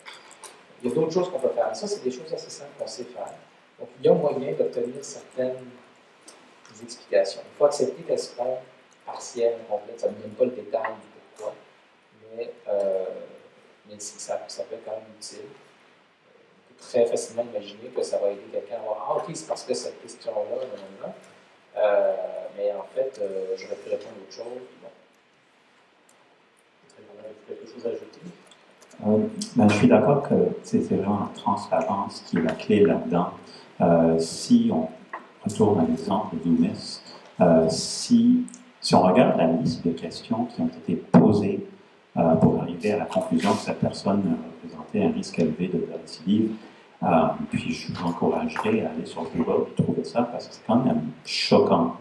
Il y a d'autres choses qu'on peut faire. Ça, c'est des choses assez simples qu'on sait faire. Donc, il y a moyen d'obtenir certaines explications. Il faut accepter qu'elles seront partielles, complètes. Ça ne donne pas le détail du pourquoi, mais ça peut être quand même utile. On peut très facilement imaginer que ça va aider quelqu'un à voir « Ah, ok, c'est parce que cette question-là, mais en fait, j'aurais pu répondre à autre chose. » Bon. Quelque chose à ajouter? Je suis d'accord que c'est vraiment la transparence qui est la clé là-dedans. Si on retourne à l'exemple d'Oumis, si on regarde la liste de questions qui ont été posées pour arriver à la conclusion que cette personne représentait un risque élevé de récidive, puis je vous encouragerais à aller sur Google et trouver ça parce que c'est quand même choquant,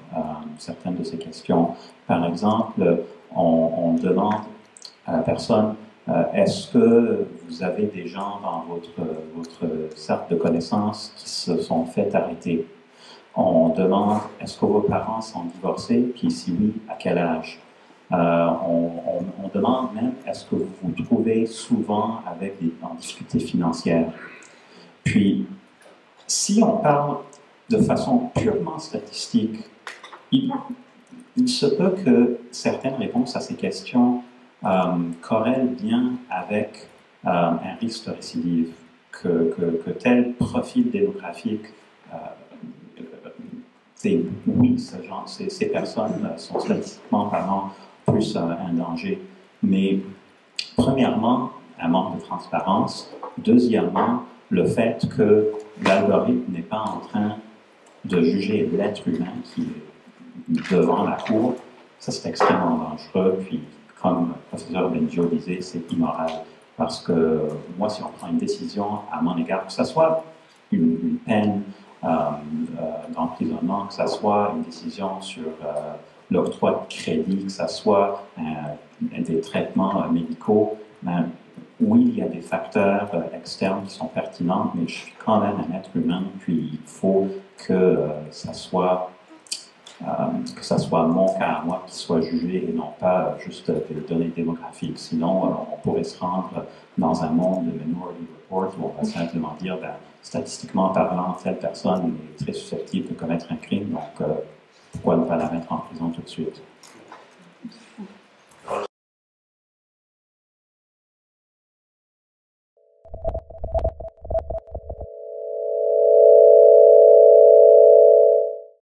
certaines de ces questions. Par exemple, on demande à la personne est-ce que vous avez des gens dans votre cercle de connaissances qui se sont fait arrêter? On demande est-ce que vos parents sont divorcés? Puis si oui, à quel âge? On demande même est-ce que vous vous trouvez souvent en difficulté financière? Puis, si on parle de façon purement statistique, il se peut que certaines réponses à ces questions corrèlent bien avec un risque de récidive, que tel profil démographique, oui, ces personnes sont statistiquement parlant plus un danger. Mais premièrement, un manque de transparence. Deuxièmement, le fait que l'algorithme n'est pas en train de juger l'être humain qui est devant la cour, ça c'est extrêmement dangereux. Puis, comme le professeur Benjo disait, c'est immoral. Parce que moi, si on prend une décision à mon égard, que ce soit une peine d'emprisonnement, que ce soit une décision sur l'octroi de crédit, que ce soit des traitements médicaux, oui, il y a des facteurs externes qui sont pertinents, mais je suis quand même un être humain, puis il faut que ça soit mon cas à moi qui soit jugé et non pas juste des données démographiques. Sinon, on pourrait se rendre dans un monde de Minority Report où on va simplement dire, statistiquement parlant, telle personne est très susceptible de commettre un crime, donc pourquoi ne pas la mettre en prison tout de suite?